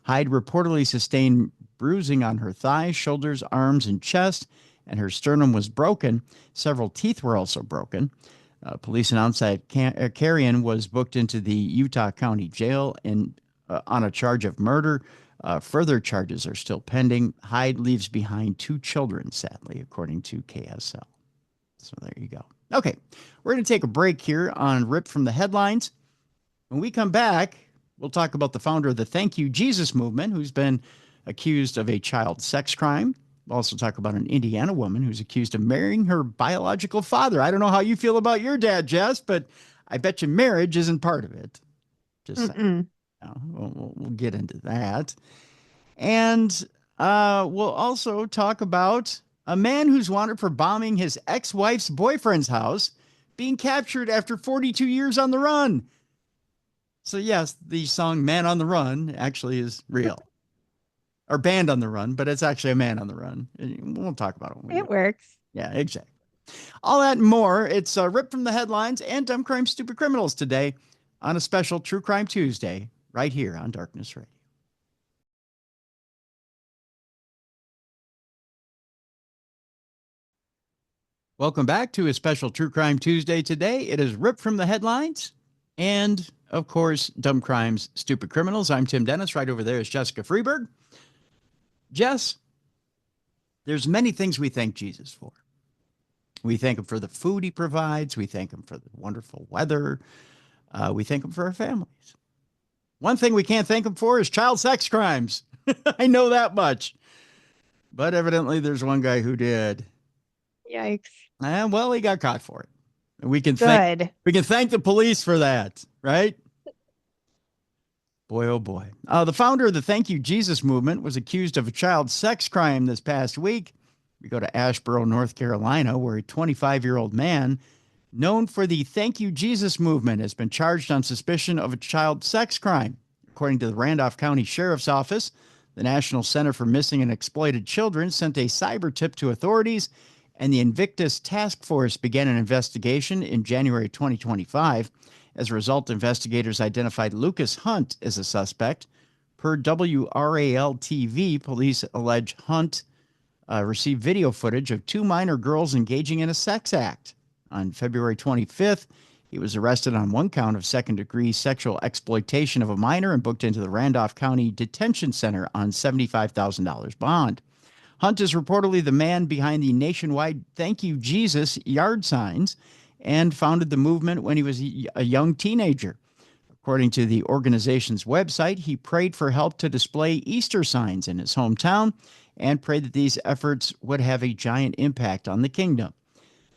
Speaker 1: Hyde reportedly sustained bruising on her thighs, shoulders, arms, and chest, and her sternum was broken. Several teeth were also broken. Police announced that Carrion was booked into the Utah County Jail on a charge of murder. Further charges are still pending. Hyde leaves behind two children, sadly, according to KSL. So there you go. Okay, we're going to take a break here on Ripped from the Headlines. When we come back, we'll talk about the founder of the Thank You Jesus movement, who's been accused of a child sex crime. We'll also talk about an Indiana woman who's accused of marrying her biological father. I don't know how you feel about your dad, Jess, but I bet you marriage isn't part of it. Just saying. We'll get into that. And we'll also talk about a man who's wanted for bombing his ex-wife's boyfriend's house being captured after 42 years on the run. So yes, the song Man on the Run actually is real. Or Band on the Run, but it's actually a man on the run. We'll talk about it.
Speaker 2: It works.
Speaker 1: Yeah, exactly. All that and more. It's Ripped from the Headlines and Dumb Crime Stupid Criminals today on a special True Crime Tuesday right here on Darkness Radio. Welcome back to a special True Crime Tuesday today. It is Ripped from the Headlines and of course, Dumb Crimes, Stupid Criminals. I'm Tim Dennis. Right over there is Jessica Freeburg. Jess, there's many things we thank Jesus for. We thank him for the food he provides. We thank him for the wonderful weather. We thank him for our families. One thing we can't thank him for is child sex crimes. I know that much. But evidently there's one guy who did.
Speaker 2: Yikes.
Speaker 1: And well, he got caught for it. And we can thank the police for that, right? Boy, oh boy. The founder of the Thank You Jesus movement was accused of a child sex crime this past week. We go to Asheboro, North Carolina, where a 25-year-old man known for the Thank You Jesus movement has been charged on suspicion of a child sex crime. According to the Randolph County Sheriff's Office, the National Center for Missing and Exploited Children sent a cyber tip to authorities, and the Invictus Task Force began an investigation in January 2025. As a result, investigators identified Lucas Hunt as a suspect. Per WRAL-TV, police allege Hunt received video footage of two minor girls engaging in a sex act. On February 25th, he was arrested on one count of second-degree sexual exploitation of a minor and booked into the Randolph County Detention Center on $75,000 bond. Hunt is reportedly the man behind the nationwide Thank You Jesus yard signs and founded the movement when he was a young teenager. According to the organization's website, he prayed for help to display Easter signs in his hometown and prayed that these efforts would have a giant impact on the kingdom.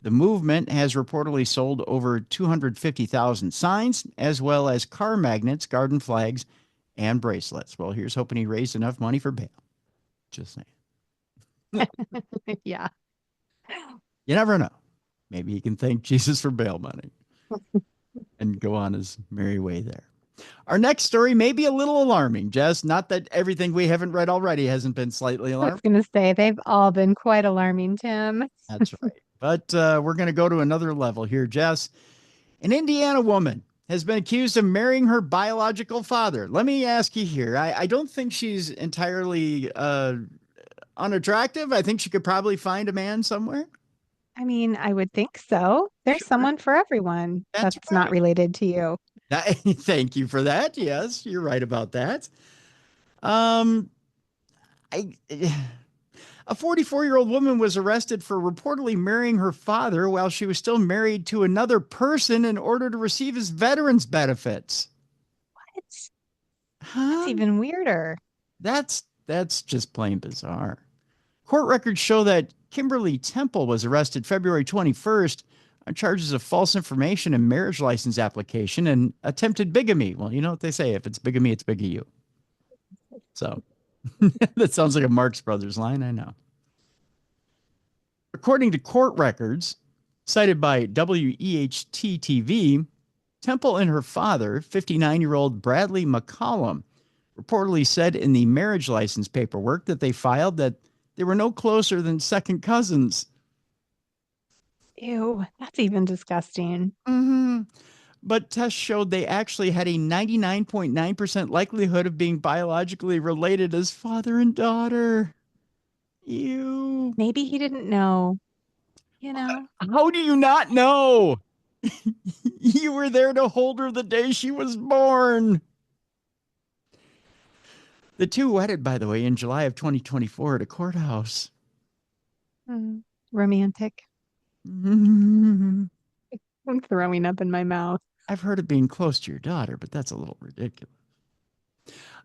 Speaker 1: The movement has reportedly sold over 250,000 signs, as well as car magnets, garden flags, and bracelets. Well, here's hoping he raised enough money for bail. Just saying.
Speaker 2: Yeah.
Speaker 1: You never know. Maybe he can thank Jesus for bail money and go on his merry way there. Our next story may be a little alarming, Jess. Not that everything we haven't read already hasn't been slightly
Speaker 2: I
Speaker 1: alarming.
Speaker 2: was going to say, they've all been quite alarming, Tim.
Speaker 1: That's right. But we're going to go to another level here, Jess. An Indiana woman has been accused of marrying her biological father. Let me ask you here. I don't think she's entirely unattractive. I think she could probably find a man somewhere.
Speaker 2: I mean, I would think so. There's someone for everyone that's
Speaker 1: right.
Speaker 2: not related to you.
Speaker 1: Thank you for that. Yes, you're right about that. A 44-year-old woman was arrested for reportedly marrying her father while she was still married to another person in order to receive his veterans benefits.
Speaker 2: What?
Speaker 1: Huh?
Speaker 2: That's even weirder.
Speaker 1: That's just plain bizarre. Court records show that Kimberly Temple was arrested February 21st on charges of false information and marriage license application and attempted bigamy. Well, you know what they say. If it's bigamy, it's big of you. So that sounds like a Marx Brothers line. I know. According to court records cited by WEHT-TV, Temple and her father, 59-year-old Bradley McCollum, reportedly said in the marriage license paperwork that they filed that they were no closer than second cousins.
Speaker 2: Ew, that's even disgusting.
Speaker 1: Mm-hmm. But tests showed they actually had a 99.9% likelihood of being biologically related as father and daughter. Ew.
Speaker 2: Maybe he didn't know, you know?
Speaker 1: How do you not know? You were there to hold her the day she was born. The two wedded, by the way, in July of 2024 at a courthouse.
Speaker 2: Romantic.
Speaker 1: Mm-hmm.
Speaker 2: I'm throwing up in my mouth.
Speaker 1: I've heard of being close to your daughter, but that's a little ridiculous.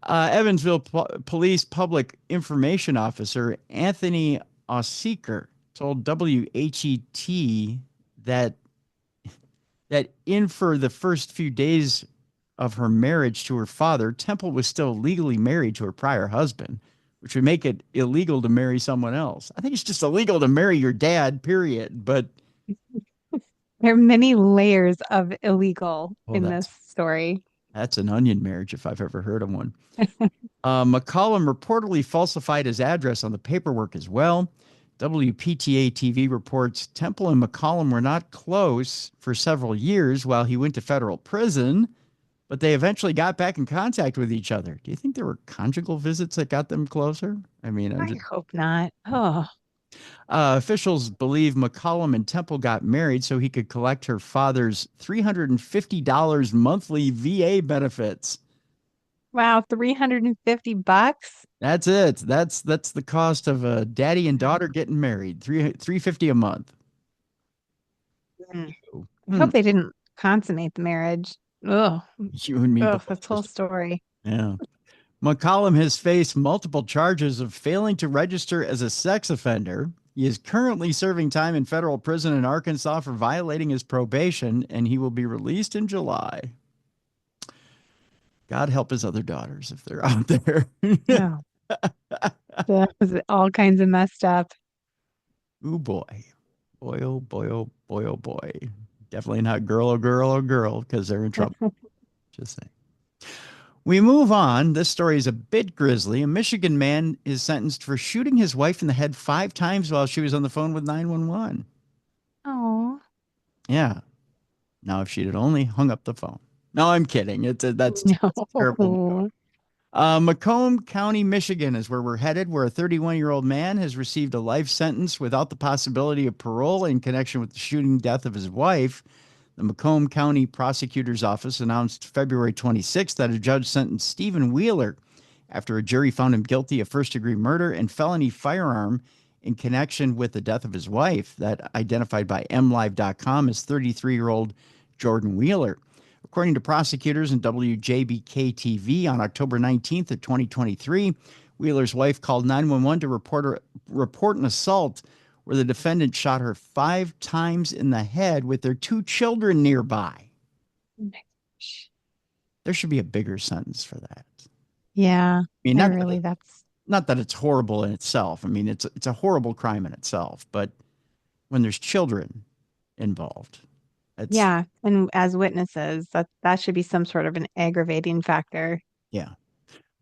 Speaker 1: Evansville Police Public Information Officer Anthony Osseeker told WHET that in for the first few days of her marriage to her father, Temple was still legally married to her prior husband, which would make it illegal to marry someone else. I think it's just illegal to marry your dad, period. But
Speaker 2: there are many layers of illegal in this story.
Speaker 1: That's an onion marriage if I've ever heard of one. McCollum reportedly falsified his address on the paperwork as well. WPTA TV reports Temple and McCollum were not close for several years while he went to federal prison, but they eventually got back in contact with each other. Do you think there were conjugal visits that got them closer? I mean,
Speaker 2: I hope not. Oh,
Speaker 1: Officials believe McCollum and Temple got married so he could collect her father's $350 monthly VA benefits.
Speaker 2: Wow, $350?
Speaker 1: That's it. That's the cost of a daddy and daughter getting married. $350 a month.
Speaker 2: Mm. I
Speaker 1: Hmm.
Speaker 2: hope they didn't consummate the marriage. Ugh.
Speaker 1: You and me
Speaker 2: Ugh,
Speaker 1: both.
Speaker 2: this whole story.
Speaker 1: Yeah. McCollum has faced multiple charges of failing to register as a sex offender. He is currently serving time in federal prison in Arkansas for violating his probation, and he will be released in July. God help his other daughters if they're out there.
Speaker 2: No. That was all kinds of messed up.
Speaker 1: Ooh boy. Boy, oh boy, oh boy, oh boy. Definitely not girl, oh girl, oh girl, because they're in trouble. Just saying. We move on. This story is a bit grisly. A Michigan man is sentenced for shooting his wife in the head 5 times while she was on the phone with 911.
Speaker 2: Oh,
Speaker 1: Yeah. Now, if she'd had only hung up the phone. No, I'm kidding. That's a terrible joke.
Speaker 2: no.
Speaker 1: Macomb County, Michigan is where we're headed, where a 31-year-old man has received a life sentence without the possibility of parole in connection with the shooting death of his wife. The Macomb County Prosecutor's Office announced February 26th that a judge sentenced Stephen Wheeler after a jury found him guilty of first-degree murder and felony firearm in connection with the death of his wife, that identified by MLive.com as 33-year-old Jordan Wheeler. According to prosecutors and WJBK-TV on October 19th of 2023, Wheeler's wife called 911 to report an assault where the defendant shot her 5 times in the head with their 2 children nearby.
Speaker 2: Oh my gosh.
Speaker 1: There should be a bigger sentence for that.
Speaker 2: Yeah,
Speaker 1: I mean,
Speaker 2: I really, that's,
Speaker 1: not that it's horrible in itself. I mean, it's a horrible crime in itself, but when there's children involved, it's
Speaker 2: yeah. And as witnesses, that should be some sort of an aggravating factor.
Speaker 1: yeah.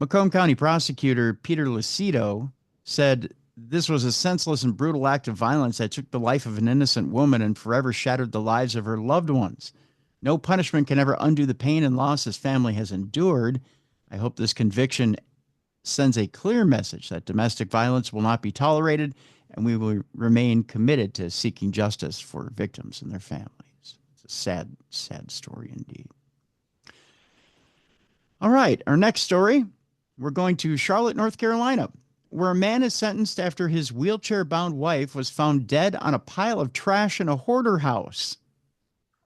Speaker 1: Macomb County prosecutor Peter Lucido said this was a senseless and brutal act of violence that took the life of an innocent woman and forever shattered the lives of her loved ones. No punishment can ever undo the pain and loss his family has endured. I hope this conviction sends a clear message that domestic violence will not be tolerated, and we will remain committed to seeking justice for victims and their families. It's a sad, sad story indeed. All right, our next story, we're going to Charlotte, North Carolina, where a man is sentenced after his wheelchair-bound wife was found dead on a pile of trash in a hoarder house.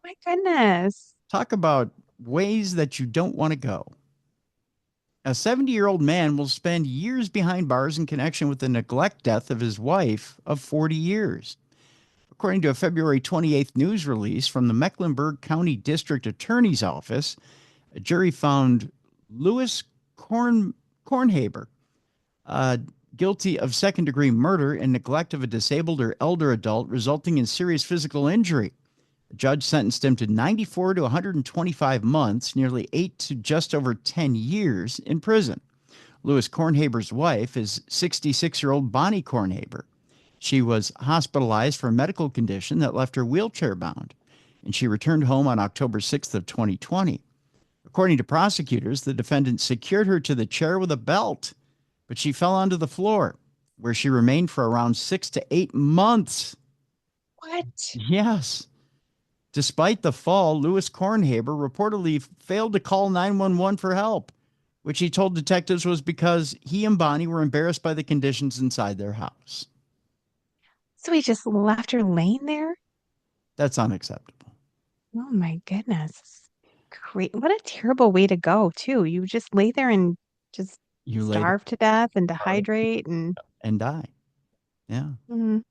Speaker 2: My goodness.
Speaker 1: Talk about ways that you don't want to go. A 70-year-old man will spend years behind bars in connection with the neglect death of his wife of 40 years. According to a February 28th news release from the Mecklenburg County District Attorney's Office, a jury found Louis Kornhaber guilty of second-degree murder and neglect of a disabled or elder adult resulting in serious physical injury. The judge sentenced him to 94 to 125 months, nearly 8 to just over 10 years in prison. Louis Kornhaber's wife is 66-year-old Bonnie Kornhaber. She was hospitalized for a medical condition that left her wheelchair-bound, and she returned home on October 6th of 2020. According to prosecutors, the defendant secured her to the chair with a belt, but she fell onto the floor, where she remained for around 6 to 8 months.
Speaker 2: What?
Speaker 1: Yes. Despite the fall, Louis Kornhaber reportedly failed to call 911 for help, which he told detectives was because he and Bonnie were embarrassed by the conditions inside their house.
Speaker 2: So he just left her laying there?
Speaker 1: That's unacceptable.
Speaker 2: Oh my goodness. Great. What a terrible way to go, too. You just lay there and just
Speaker 1: You lay
Speaker 2: starve to death and
Speaker 1: there
Speaker 2: dehydrate and
Speaker 1: and die. Yeah.
Speaker 2: mm,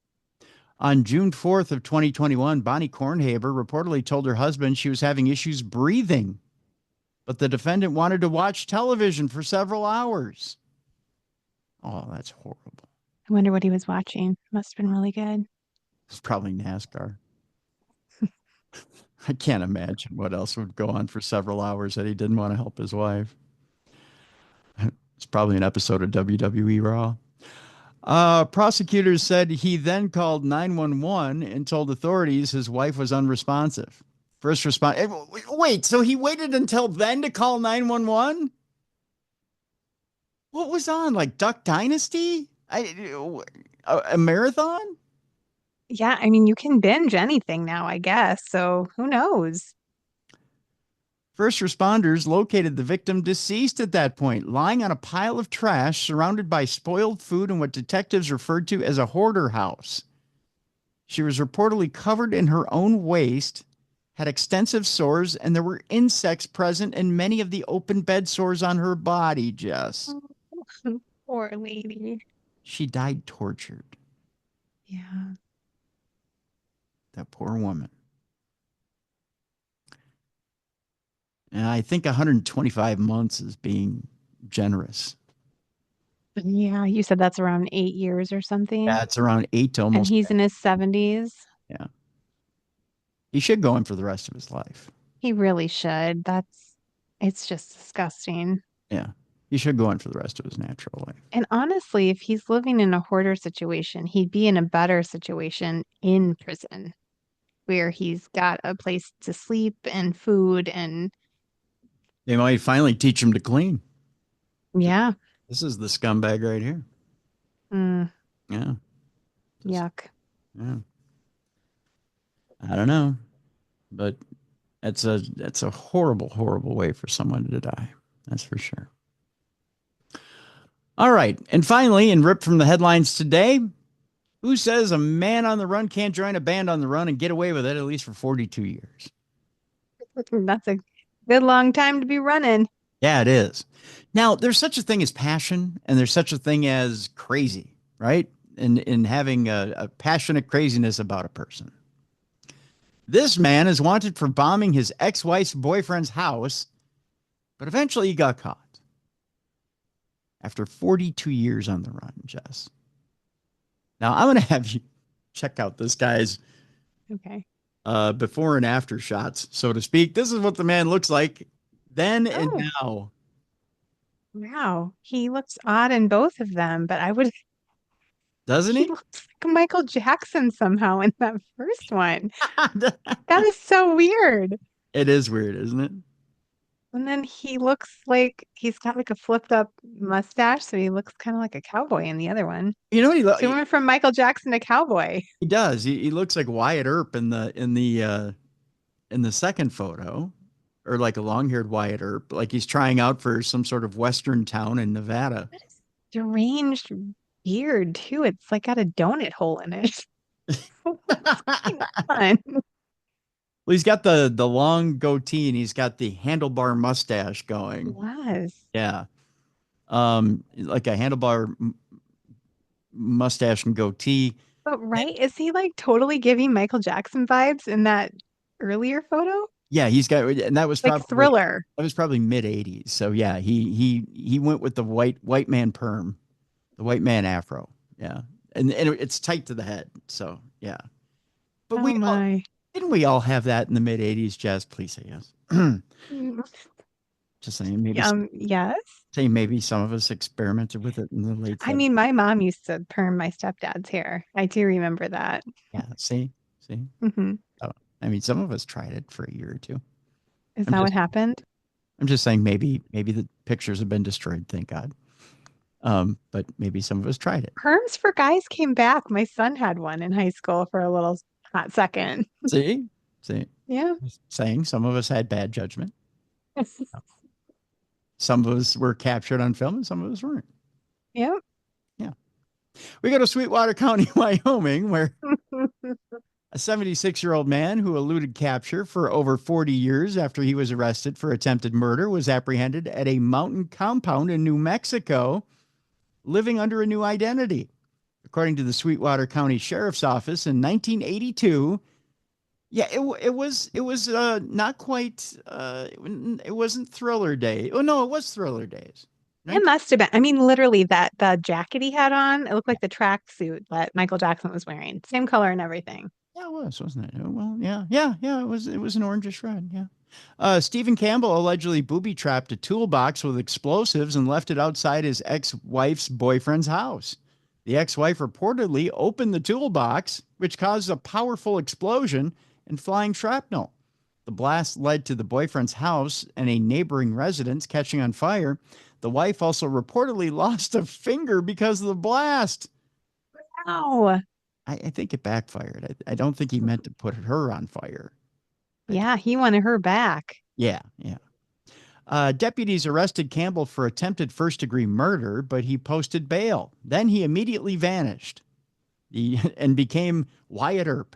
Speaker 1: On June 4th of 2021, Bonnie Kornhaber reportedly told her husband she was having issues breathing, but the defendant wanted to watch television for several hours. Oh, that's horrible.
Speaker 2: I wonder what he was watching. Must have been really good.
Speaker 1: It's probably NASCAR. I can't imagine what else would go on for several hours that he didn't want to help his wife. It's probably an episode of WWE Raw. Prosecutors said he then called 911 and told authorities his wife was unresponsive. First response. Wait, so he waited until then to call 911? What was on? Like Duck Dynasty? A marathon?
Speaker 2: Yeah, I mean, you can binge anything now, I guess. So who knows?
Speaker 1: First responders located the victim deceased at that point, lying on a pile of trash surrounded by spoiled food in what detectives referred to as a hoarder house. She was reportedly covered in her own waste, had extensive sores, and there were insects present in many of the open bed sores on her body, Jess.
Speaker 2: Oh, poor lady.
Speaker 1: She died tortured.
Speaker 2: Yeah.
Speaker 1: That poor woman. And I think 125 months is being generous.
Speaker 2: Yeah, you said that's around 8 years or something.
Speaker 1: Yeah, it's around 8 to
Speaker 2: And
Speaker 1: almost
Speaker 2: he's
Speaker 1: 10.
Speaker 2: in his 70s.
Speaker 1: Yeah. He should go in for the rest of his life.
Speaker 2: He really should. It's just disgusting.
Speaker 1: Yeah. He should go in for the rest of his natural life.
Speaker 2: And honestly, if he's living in a hoarder situation, he'd be in a better situation in prison where he's got a place to sleep and food and
Speaker 1: They might finally teach him to clean.
Speaker 2: yeah.
Speaker 1: This is the scumbag right here.
Speaker 2: Mm,
Speaker 1: Yeah. Just,
Speaker 2: yuck.
Speaker 1: yeah. I don't know, but that's a horrible, horrible way for someone to die. That's for sure. All right. And finally, in Ripped from the Headlines today, who says a man on the run can't join a band on the run and get away with it at least for 42 years?
Speaker 2: That's a good long time to be running.
Speaker 1: Yeah, it is. Now, there's such a thing as passion and there's such a thing as crazy, right? In having a passionate craziness about a person. This man is wanted for bombing his ex-wife's boyfriend's house, but eventually he got caught after 42 years on the run, Jess. Now, I'm going to have you check out this guy's
Speaker 2: Okay.
Speaker 1: before and after shots, so to speak. This is what the man looks like then and
Speaker 2: Oh,
Speaker 1: now.
Speaker 2: wow. He looks odd in both of them, but
Speaker 1: Doesn't
Speaker 2: he
Speaker 1: he?
Speaker 2: looks like Michael Jackson somehow in that first one. That is so weird.
Speaker 1: It is weird, isn't it?
Speaker 2: And then he looks like he's got like a flipped up mustache, so he looks kind of like a cowboy in the other one.
Speaker 1: You know what
Speaker 2: So we
Speaker 1: he,
Speaker 2: went from Michael Jackson to cowboy.
Speaker 1: he does. He looks like Wyatt Earp in the second photo, or like a long-haired Wyatt Earp, like he's trying out for some sort of western town in Nevada.
Speaker 2: What is deranged beard too? It's like got a donut hole in it. What's going on?
Speaker 1: Well, he's got the long goatee and he's got the handlebar mustache going.
Speaker 2: Yes.
Speaker 1: Yeah. Like a handlebar mustache and goatee.
Speaker 2: But right, is he like totally giving Michael Jackson vibes in that earlier photo?
Speaker 1: Yeah, he's got, and
Speaker 2: Like Thriller.
Speaker 1: that was probably mid '80s. So yeah, he went with the white man perm, the white man afro. Yeah, and it's tight to the head. So yeah, but
Speaker 2: Oh
Speaker 1: we all,
Speaker 2: my.
Speaker 1: didn't we all have that in the mid '80s? Jazz, please say yes.
Speaker 2: Mm,
Speaker 1: Just saying, maybe
Speaker 2: yes.
Speaker 1: saying maybe some of us experimented with it in the late
Speaker 2: I
Speaker 1: 70s.
Speaker 2: mean, my mom used to perm my stepdad's hair. I do remember that.
Speaker 1: Yeah, see.
Speaker 2: Hmm.
Speaker 1: Oh, I mean, some of us tried it for a year or two.
Speaker 2: Is
Speaker 1: I'm
Speaker 2: that what
Speaker 1: just
Speaker 2: happened?
Speaker 1: I'm just saying maybe the pictures have been destroyed, thank God. But maybe some of us tried it.
Speaker 2: Perms for guys came back. My son had one in high school for a little hot second.
Speaker 1: See, see,
Speaker 2: Yeah.
Speaker 1: saying some of us had bad judgment. Some of us were captured on film, and some of us weren't.
Speaker 2: Yep.
Speaker 1: Yeah, we go to Sweetwater County, Wyoming, where a 76-year-old man who eluded capture for over 40 years after he was arrested for attempted murder was apprehended at a mountain compound in New Mexico, living under a new identity. According to the Sweetwater County Sheriff's Office in 1982, yeah, it was not quite it wasn't Thriller Day. Oh no, it was Thriller Days.
Speaker 2: It
Speaker 1: 19,
Speaker 2: must have been. I mean, literally that the jacket he had on, it looked like the tracksuit that Michael Jackson was wearing. Same color and everything.
Speaker 1: yeah, it was, wasn't it? Well, yeah. It was an orangish red. Yeah. Stephen Campbell allegedly booby trapped a toolbox with explosives and left it outside his ex-wife's boyfriend's house. The ex-wife reportedly opened the toolbox, which caused a powerful explosion and flying shrapnel. The blast led to the boyfriend's house and a neighboring residence catching on fire. The wife also reportedly lost a finger because of the blast.
Speaker 2: Oh,
Speaker 1: I think it backfired. I don't think he meant to put her on fire.
Speaker 2: yeah, he wanted her back.
Speaker 1: Yeah, yeah. Deputies arrested Campbell for attempted first-degree murder, but he posted bail. Then he immediately vanished and became Wyatt Earp.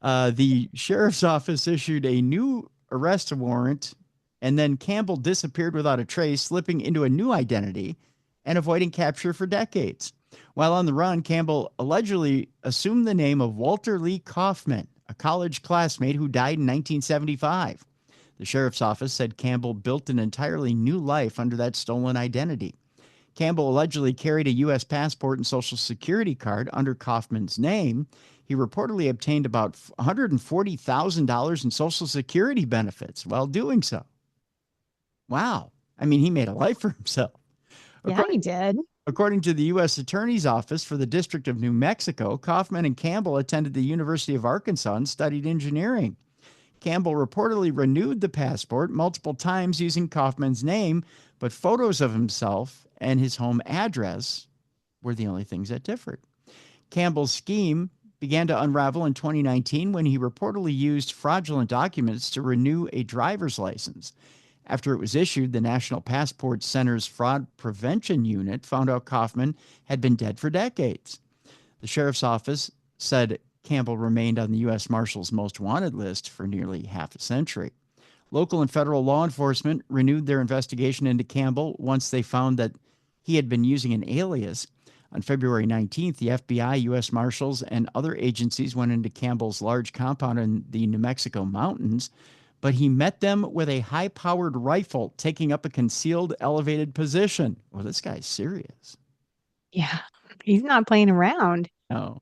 Speaker 1: The sheriff's office issued a new arrest warrant, and then Campbell disappeared without a trace, slipping into a new identity and avoiding capture for decades. While on the run, Campbell allegedly assumed the name of Walter Lee Kaufman, a college classmate who died in 1975. The sheriff's office said Campbell built an entirely new life under that stolen identity. Campbell allegedly carried a U.S. passport and Social Security card under Kaufman's name. He reportedly obtained about $140,000 in Social Security benefits while doing so. Wow. I mean, he made a life for himself.
Speaker 2: Yeah, he did.
Speaker 1: According to the U.S. Attorney's Office for the District of New Mexico, Kaufman and Campbell attended the University of Arkansas and studied engineering. Campbell reportedly renewed the passport multiple times using Kaufman's name, but photos of himself and his home address were the only things that differed. Campbell's scheme began to unravel in 2019 when he reportedly used fraudulent documents to renew a driver's license. After it was issued, the National Passport Center's Fraud Prevention Unit found out Kaufman had been dead for decades. The sheriff's office said Campbell remained on the U.S. Marshal's most wanted list for nearly half a century. Local and federal law enforcement renewed their investigation into Campbell once they found that he had been using an alias. On February 19th, the FBI, U.S. Marshals, and other agencies went into Campbell's large compound in the New Mexico mountains, but he met them with a high-powered rifle, taking up a concealed, elevated position. Well, this guy's serious.
Speaker 2: Yeah, he's not playing around.
Speaker 1: No.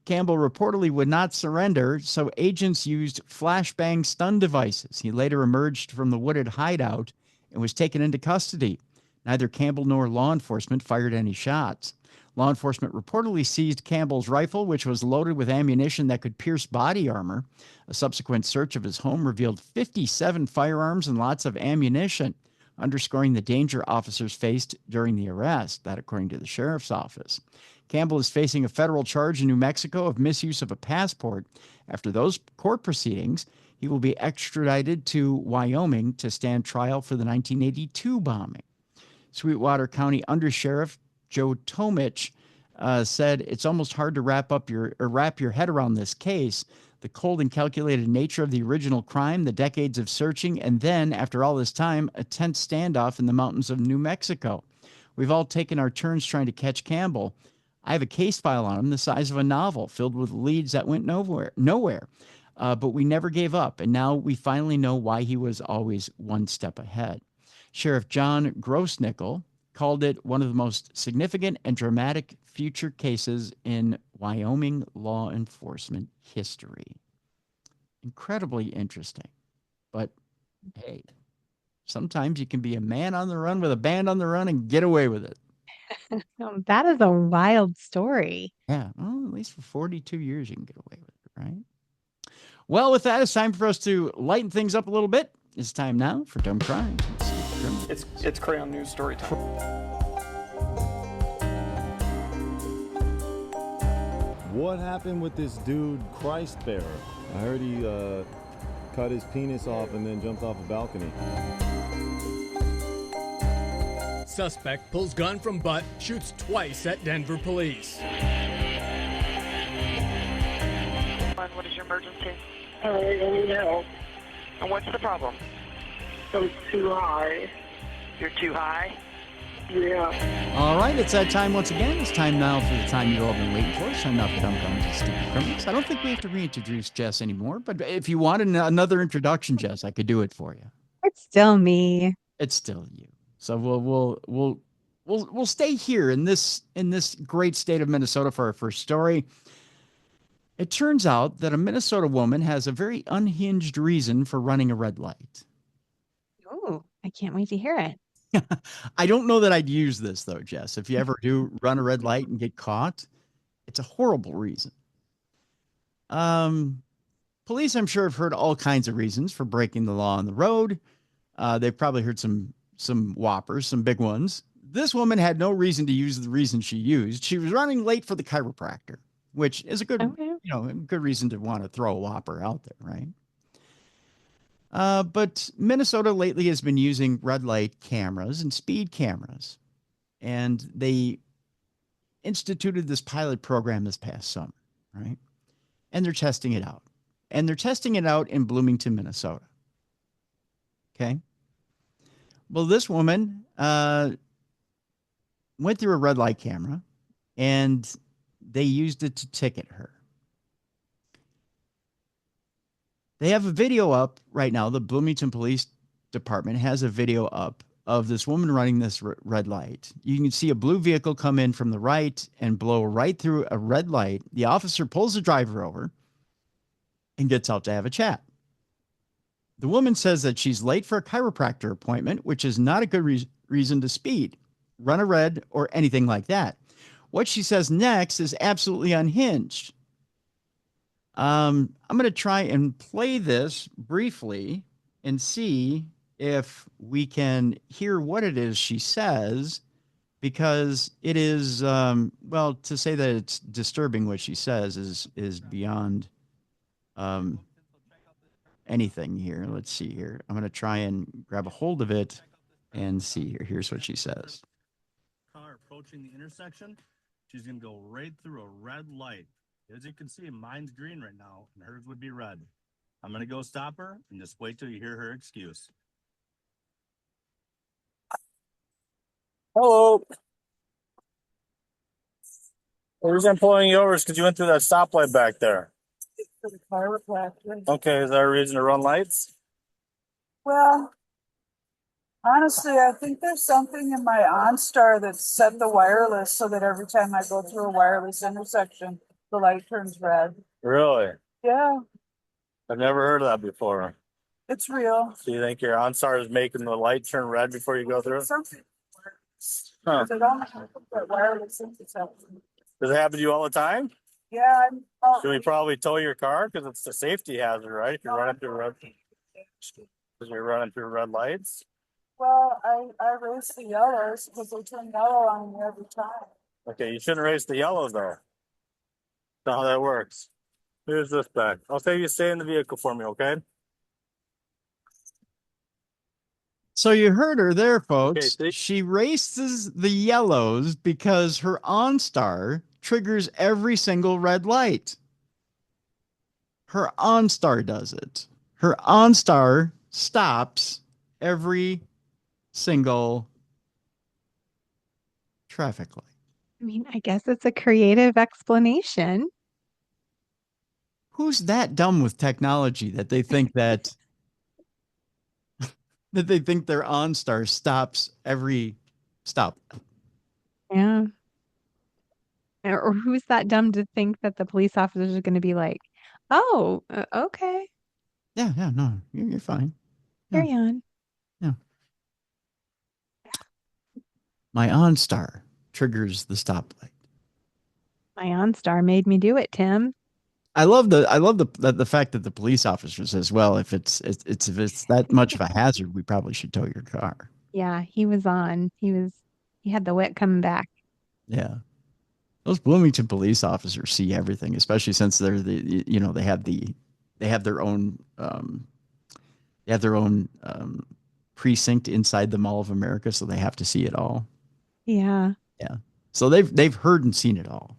Speaker 1: Campbell reportedly would not surrender, so agents used flashbang stun devices. He later emerged from the wooded hideout and was taken into custody. Neither Campbell nor law enforcement fired any shots. Law enforcement reportedly seized Campbell's rifle, which was loaded with ammunition that could pierce body armor. A subsequent search of his home revealed 57 firearms and lots of ammunition, underscoring the danger officers faced during the arrest, that according to the sheriff's office. Campbell is facing a federal charge in New Mexico of misuse of a passport. After those court proceedings, he will be extradited to Wyoming to stand trial for the 1982 bombing. Sweetwater County Undersheriff Joe Tomich said it's almost hard to wrap your head around this case. The cold and calculated nature of the original crime, the decades of searching, and then, after all this time, a tense standoff in the mountains of New Mexico. We've all taken our turns trying to catch Campbell. I have a case file on him the size of a novel, filled with leads that went nowhere. But we never gave up, and now we finally know why he was always one step ahead. Sheriff John Grossnickel called it one of the most significant and dramatic future cases in Wyoming law enforcement history. Incredibly interesting. But hey, sometimes you can be a man on the run with a band on the run and get away with it.
Speaker 2: Oh, that is a wild story.
Speaker 1: Yeah, well, at least for 42 years you can get away with it, right? Well, with that, it's time for us to lighten things up a little bit. It's time now for Dumb Crimes.
Speaker 3: It's Crayon News story time.
Speaker 4: What happened with this dude, Christ Bearer? I heard he cut his penis off and then jumped off a balcony.
Speaker 5: Suspect pulls gun from butt, shoots twice at Denver police.
Speaker 6: What is your emergency?
Speaker 7: I need help.
Speaker 6: And what's the problem?
Speaker 7: I'm too high.
Speaker 6: You're too high?
Speaker 7: Yeah.
Speaker 1: All right, it's that time once again. It's time now for the time you've all been waiting for. It's time now for Dumb Crimes and Stupid Criminals. I don't think we have to reintroduce Jess anymore, but if you want another introduction, Jess, I could do it for you.
Speaker 2: It's still me.
Speaker 1: It's still you. So we'll stay here in this great state of Minnesota for our first story. It turns out that a Minnesota woman has a very unhinged reason for running a red light.
Speaker 2: Oh, I can't wait to hear it.
Speaker 1: I don't know that I'd use this though, Jess. If you ever do run a red light and get caught, it's a horrible reason. Police, I'm sure, have heard all kinds of reasons for breaking the law on the road. They've probably heard some some whoppers, some big ones. This woman had no reason to use the reason she used. She was running late for the chiropractor, which is a good,
Speaker 2: Okay.
Speaker 1: good reason to want to throw a whopper out there, right? But Minnesota lately has been using red light cameras and speed cameras, and they instituted this pilot program this past summer, right? And they're testing it out. And they're testing it out in Bloomington, Minnesota. Okay. Well, this woman went through a red light camera and they used it to ticket her. They have a video up right now. The Bloomington Police Department has a video up of this woman running this red light. You can see a blue vehicle come in from the right and blow right through a red light. The officer pulls the driver over and gets out to have a chat. The woman says that she's late for a chiropractor appointment, which is not a good reason to speed, run a red, or anything like that. What she says next is absolutely unhinged. I'm going to try and play this briefly and see if we can hear what it is she says, because it is, well, to say that it's disturbing what she says is beyond anything here. Let's see here. I'm going to try and grab a hold of it and see here. Here's what she says.
Speaker 8: Car approaching the intersection, she's going to go right through a red light. As you can see, mine's green right now, and hers would be red. I'm going to go stop her and just wait till you hear her excuse. Hello. The reason I'm pulling you over is because you went through that stoplight back there.
Speaker 7: For the chiropractor.
Speaker 8: Okay, is there a reason to run lights?
Speaker 7: Well, honestly, I think there's something in my OnStar that set the wireless so that every time I go through a wireless intersection, the light turns red.
Speaker 8: Really?
Speaker 7: Yeah,
Speaker 8: I've never heard of that before.
Speaker 7: it's real.
Speaker 8: So you think your OnStar is making the light turn red before you go through?
Speaker 7: Something.
Speaker 8: Huh.
Speaker 7: They don't have that wireless intersection.
Speaker 8: Does it happen to you all the time?
Speaker 7: Yeah,
Speaker 8: Should we probably tow your car because it's a safety hazard, right? If you're running through red, because you're running through red lights.
Speaker 7: well, I race the yellows because they turn yellow on me every time.
Speaker 8: Okay, you shouldn't race the yellows though. That's not how that works. Here's this back. I'll say you stay in the vehicle for me, okay?
Speaker 1: So you heard her there, folks.
Speaker 8: Okay,
Speaker 1: she races the yellows because her OnStar triggers every single red light. Her OnStar does it. Her OnStar stops every single traffic light.
Speaker 2: I mean, I guess it's a creative explanation.
Speaker 1: Who's that dumb with technology that they think that that they think their OnStar stops every stop?
Speaker 2: Yeah. Or who's that dumb to think that the police officers are going to be like, oh, okay,
Speaker 1: Yeah, no, you're fine.
Speaker 2: carry on.
Speaker 1: My OnStar triggers the stoplight.
Speaker 2: My OnStar made me do it, Tim.
Speaker 1: I love the fact that the police officer says, well, if it's that much of a hazard, we probably should tow your car.
Speaker 2: Yeah, he was on. He had the wit coming back.
Speaker 1: Yeah. Those Bloomington police officers see everything, especially since they're they have their own precinct inside the Mall of America, so they have to see it all.
Speaker 2: Yeah.
Speaker 1: Yeah. So they've heard and seen it all.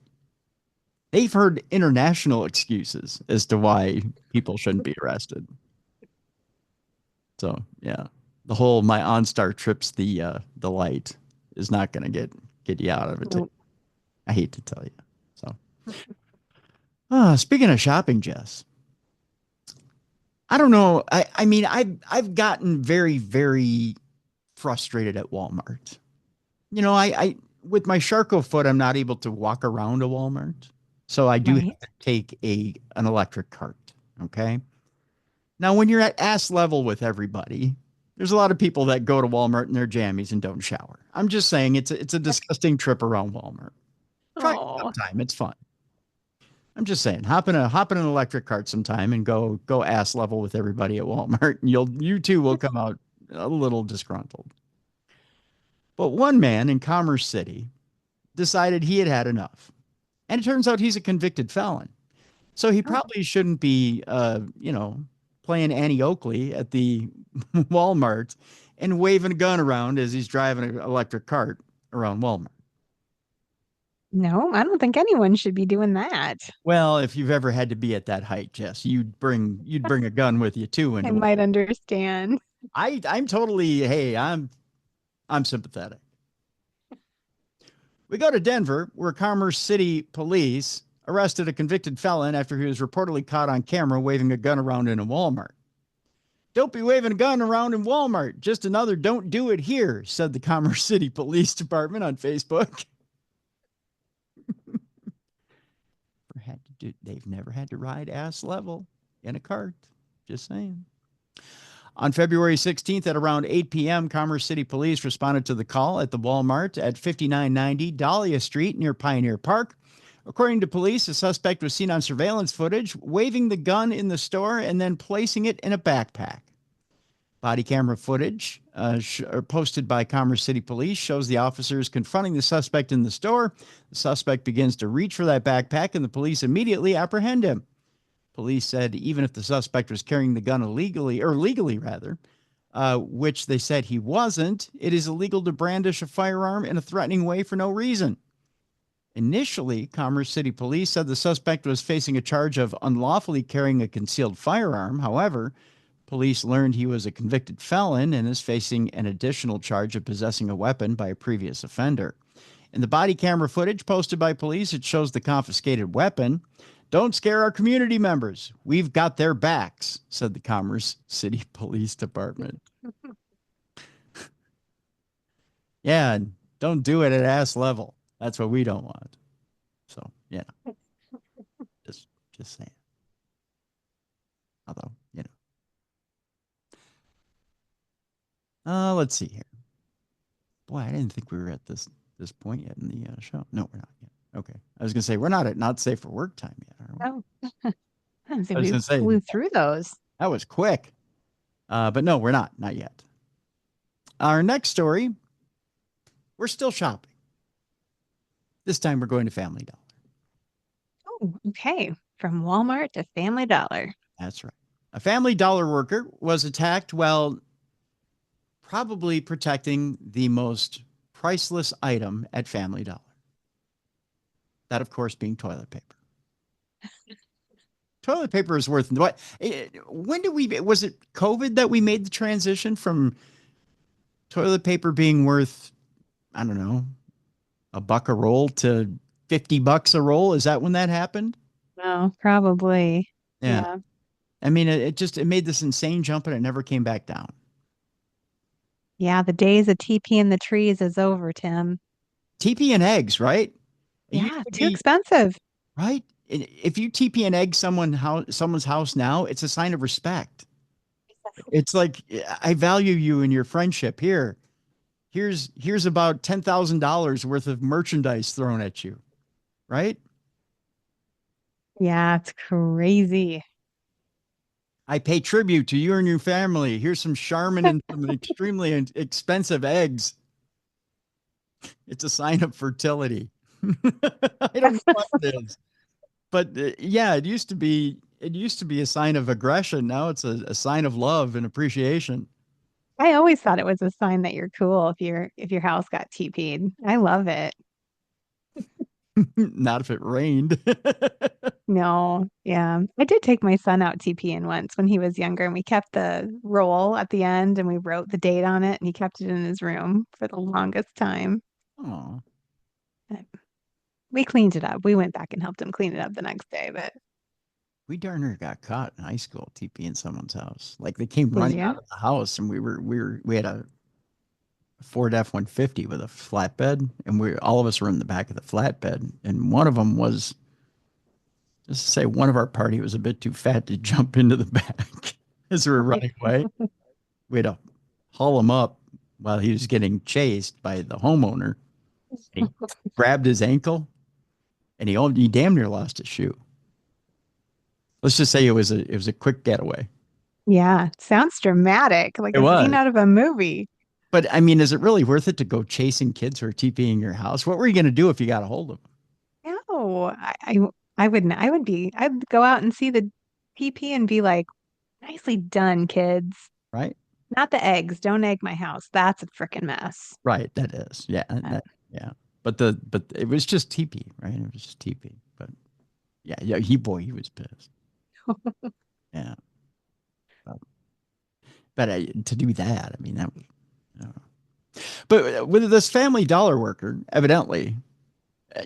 Speaker 1: They've heard international excuses as to why people shouldn't be arrested. So yeah, the whole my OnStar trips the light is not going to get you out of it.
Speaker 2: Nope.
Speaker 1: I hate to tell you. So, speaking of shopping, Jess, I don't know. I mean, I've gotten very, very frustrated at Walmart. I with my Charcot foot, I'm not able to walk around a Walmart. So I do
Speaker 2: Right.
Speaker 1: have to take an electric cart. Okay. Now, when you're at ass level with everybody, there's a lot of people that go to Walmart in their jammies and don't shower. I'm just saying it's a disgusting trip around Walmart. Try it
Speaker 2: Oh,
Speaker 1: sometime. It's fun. I'm just saying, hop in an electric cart sometime and go ass level with everybody at Walmart, and you too will come out a little disgruntled. But one man in Commerce City decided he had had enough. And it turns out he's a convicted felon. So he probably shouldn't be, playing Annie Oakley at the Walmart and waving a gun around as he's driving an electric cart around Walmart.
Speaker 2: No, I don't think anyone should be doing that.
Speaker 1: Well, if you've ever had to be at that height, Jess, you'd bring a gun with you too.
Speaker 2: I might understand.
Speaker 1: I'm totally, hey, I'm sympathetic. We go to Denver, where Commerce City police arrested a convicted felon after he was reportedly caught on camera waving a gun around in a Walmart. Don't be waving a gun around in Walmart. Just another don't do it here, said the Commerce City Police Department on Facebook. They've never had to ride ass level in a cart. Just saying. On February 16th at around 8 p.m., Commerce City Police responded to the call at the Walmart at 5990 Dahlia Street near Pioneer Park. According to police, the suspect was seen on surveillance footage waving the gun in the store and then placing it in a backpack. Body camera footage posted by Commerce City Police shows the officers confronting the suspect in the store. The suspect begins to reach for that backpack, and the police immediately apprehend him. Police said even if the suspect was carrying the gun legally, which they said he wasn't, it is illegal to brandish a firearm in a threatening way for no reason. Initially, Commerce City Police said the suspect was facing a charge of unlawfully carrying a concealed firearm. However, police learned he was a convicted felon and is facing an additional charge of possessing a weapon by a previous offender. In the body camera footage posted by police, it shows the confiscated weapon. Don't scare our community members. We've got their backs, said the Commerce City Police Department. Yeah, don't do it at ass level. That's what we don't want. So, yeah. Just saying. Although, let's see here. Boy, I didn't think we were at this point yet in the show. No, we're not yet. Okay. I was going to say, we're not at not safe for work time yet, are we?
Speaker 2: Oh, I was
Speaker 1: going to say,
Speaker 2: flew through those.
Speaker 1: That was quick. But no, we're not yet. Our next story, we're still shopping. This time we're going to Family Dollar.
Speaker 2: Oh, okay. From Walmart to Family Dollar.
Speaker 1: That's right. A Family Dollar worker was attacked while probably protecting the most priceless item at Family Dollar. That, of course, being toilet paper. Toilet paper is worth what? Was it COVID that we made the transition from toilet paper being worth, I don't know, $1 a roll to $50 a roll? Is that when that happened?
Speaker 2: No, probably.
Speaker 1: Yeah. I mean, it made this insane jump and it never came back down.
Speaker 2: Yeah, the days of TP in the trees is over, Tim.
Speaker 1: TP and eggs, right?
Speaker 2: Yeah, too expensive.
Speaker 1: Right? If you TP and egg someone's house now, it's a sign of respect. It's like, I value you and your friendship. Here's about $10,000 worth of merchandise thrown at you. Right?
Speaker 2: Yeah, it's crazy.
Speaker 1: I pay tribute to you and your family. Here's some Charmin and some extremely expensive eggs. It's a sign of fertility. I don't know what it is. But yeah, it used to be a sign of aggression. Now it's a sign of love and appreciation.
Speaker 2: I always thought it was a sign that you're cool if your house got TP'd. I love it.
Speaker 1: Not if it rained.
Speaker 2: No, yeah. I did take my son out TPing once when he was younger, and we kept the roll at the end and we wrote the date on it, and he kept it in his room for the longest time.
Speaker 1: Oh.
Speaker 2: We cleaned it up. We went back and helped him clean it up the next day, but
Speaker 1: we darn near got caught in high school TPing someone's house. Like they came running out of the house, and we had a Ford F-150 with a flatbed, and all of us were in the back of the flatbed, and one of them was, just to say, one of our party was a bit too fat to jump into the back as we were running away. We had to haul him up while he was getting chased by the homeowner. He grabbed his ankle, and he damn near lost his shoe. Let's just say it was a quick getaway.
Speaker 2: Yeah, sounds dramatic, like a scene out of a movie.
Speaker 1: But I mean, is it really worth it to go chasing kids who are TPing your house? What were you going to do if you got a hold of them?
Speaker 2: No, I wouldn't. I'd go out and see the TP and be like, nicely done, kids.
Speaker 1: Right?
Speaker 2: Not the eggs. Don't egg my house. That's a freaking mess.
Speaker 1: Right. That is. Yeah. Yeah. But it was just TP, right? It was just TP. But yeah. He was pissed. Yeah. But to do that, I mean, that was. But with this Family Dollar worker, evidently,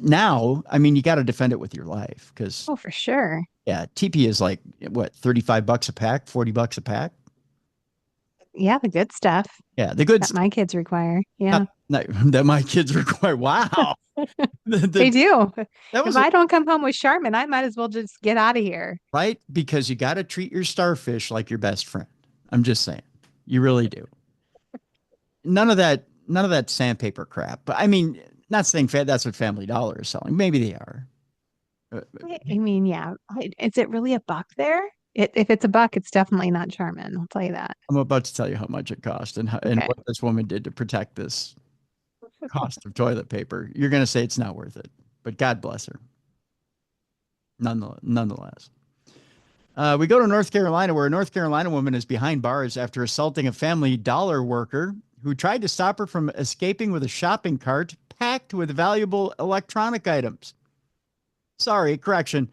Speaker 1: now, I mean, you got to defend it with your life because.
Speaker 2: Oh, for sure.
Speaker 1: Yeah, TP is like what, $35 a pack, $40 a pack.
Speaker 2: Yeah, the good stuff.
Speaker 1: Yeah, the good
Speaker 2: that my kids require. Yeah,
Speaker 1: that my kids require. Wow,
Speaker 2: they do.
Speaker 1: If
Speaker 2: I don't come home with Charmin, I might as well just get out of here.
Speaker 1: Right, because you got to treat your starfish like your best friend. I'm just saying, you really do. None of that sandpaper crap. But I mean, not saying that's what Family Dollar is selling. Maybe they are.
Speaker 2: I mean, yeah. Is it really $1 there? If it's $1, it's definitely not Charmin. I'll tell you that.
Speaker 1: I'm about to tell you how much it cost and what this woman did to protect this cost of toilet paper. You're going to say it's not worth it, but God bless her. Nonetheless. We go to North Carolina, where a North Carolina woman is behind bars after assaulting a Family Dollar worker who tried to stop her from escaping with a shopping cart packed with valuable electronic items. Sorry, correction.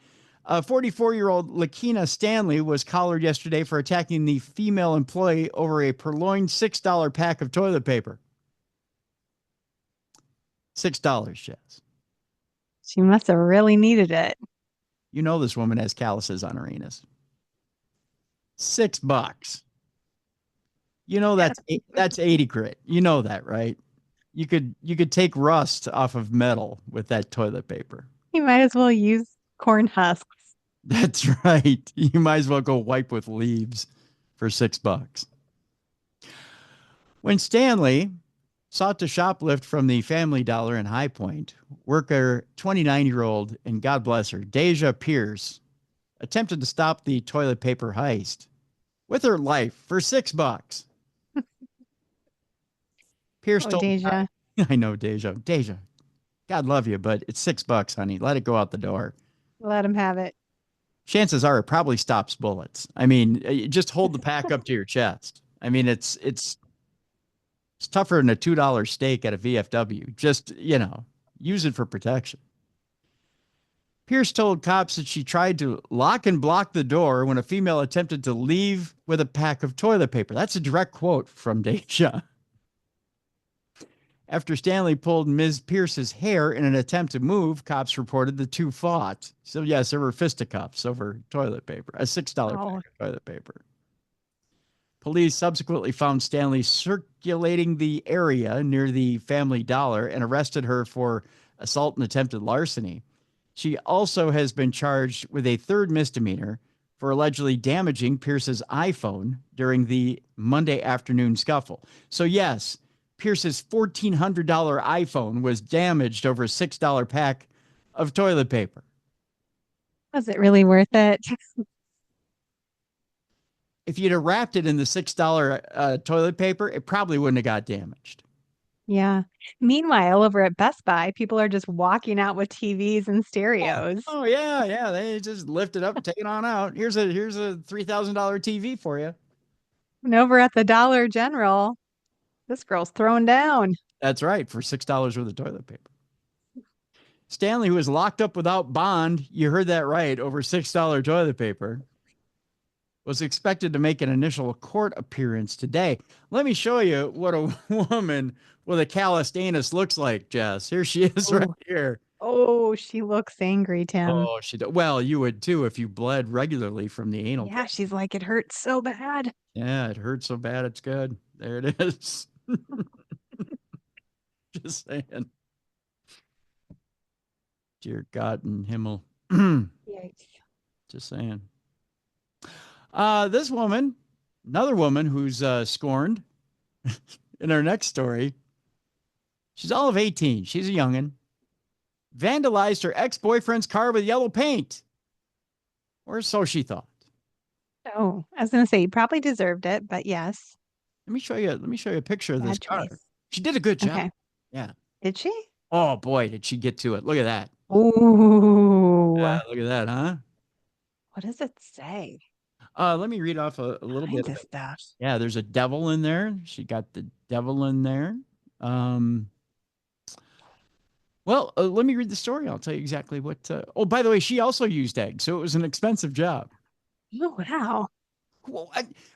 Speaker 1: 44-year-old Lakina Stanley was collared yesterday for attacking the female employee over a purloined $6 pack of toilet paper. $6, Jess.
Speaker 2: She must have really needed it.
Speaker 1: You know this woman has calluses on her anus. $6. You know that's 80 grit. You know that, right? You could take rust off of metal with that toilet paper.
Speaker 2: You might as well use corn husks.
Speaker 1: That's right. You might as well go wipe with leaves for $6. When Stanley sought to shoplift from the Family Dollar in High Point, worker 29-year-old, and God bless her, Deja Pierce, attempted to stop the toilet paper heist with her life for $6. Pierce told
Speaker 2: Deja.
Speaker 1: I know, Deja. God love you, but it's $6, honey. Let it go out the door.
Speaker 2: Let him have it.
Speaker 1: Chances are it probably stops bullets. I mean, just hold the pack up to your chest. I mean, it's tougher than a $2 steak at a VFW. Just, use it for protection. Pierce told cops that she tried to lock and block the door when a female attempted to leave with a pack of toilet paper. That's a direct quote from Deja. After Stanley pulled Ms. Pierce's hair in an attempt to move, cops reported the two fought. So, yes, there were fisticuffs over toilet paper, a $6 pack of toilet paper. Police subsequently found Stanley circulating the area near the Family Dollar and arrested her for assault and attempted larceny. She also has been charged with a third misdemeanor for allegedly damaging Pierce's iPhone during the Monday afternoon scuffle. So, yes, Pierce's $1,400 iPhone was damaged over a $6 pack of toilet paper.
Speaker 2: Was it really worth it?
Speaker 1: If you'd have wrapped it in the $6 toilet paper, it probably wouldn't have got damaged.
Speaker 2: Yeah. Meanwhile, over at Best Buy, people are just walking out with TVs and stereos.
Speaker 1: Oh yeah. They just lift it up and take it on out. Here's a $3,000 TV for you.
Speaker 2: And over at the Dollar General, this girl's throwing down.
Speaker 1: That's right, for $6 worth of toilet paper. Stanley, who was locked up without bond, you heard that right, over $6 toilet paper, was expected to make an initial court appearance today. Let me show you what a woman with a calloused anus looks like, Jess. Here she is right here.
Speaker 2: Oh, she looks angry, Tim.
Speaker 1: Oh, well, you would too if you bled regularly from the anal.
Speaker 2: Yeah, she's like, it hurts so bad.
Speaker 1: Yeah, it hurts so bad, it's good. There it is. Just saying. Dear God in Himmel.
Speaker 2: Yikes.
Speaker 1: Just saying. This woman, another woman who's scorned in our next story. She's all of 18. She's a youngin'. Vandalized her ex-boyfriend's car with yellow paint. Or so she thought.
Speaker 2: Oh, I was going to say, you probably deserved it, but yes.
Speaker 1: Let me show you. Let me show you a picture of this
Speaker 2: Bad
Speaker 1: car.
Speaker 2: choice.
Speaker 1: She did a good job.
Speaker 2: Okay.
Speaker 1: Yeah.
Speaker 2: Did she?
Speaker 1: Oh boy, did she get to it? Look at that.
Speaker 2: Ooh.
Speaker 1: Look at that, huh?
Speaker 2: What does it say?
Speaker 1: Let me read off a little bit
Speaker 2: Kinds
Speaker 1: of
Speaker 2: of
Speaker 1: it.
Speaker 2: stuff.
Speaker 1: Yeah, there's a devil in there. She got the devil in there. Well, let me read the story. I'll tell you exactly what. Oh, by the way, she also used eggs, so it was an expensive job.
Speaker 2: Oh, wow.
Speaker 1: Well,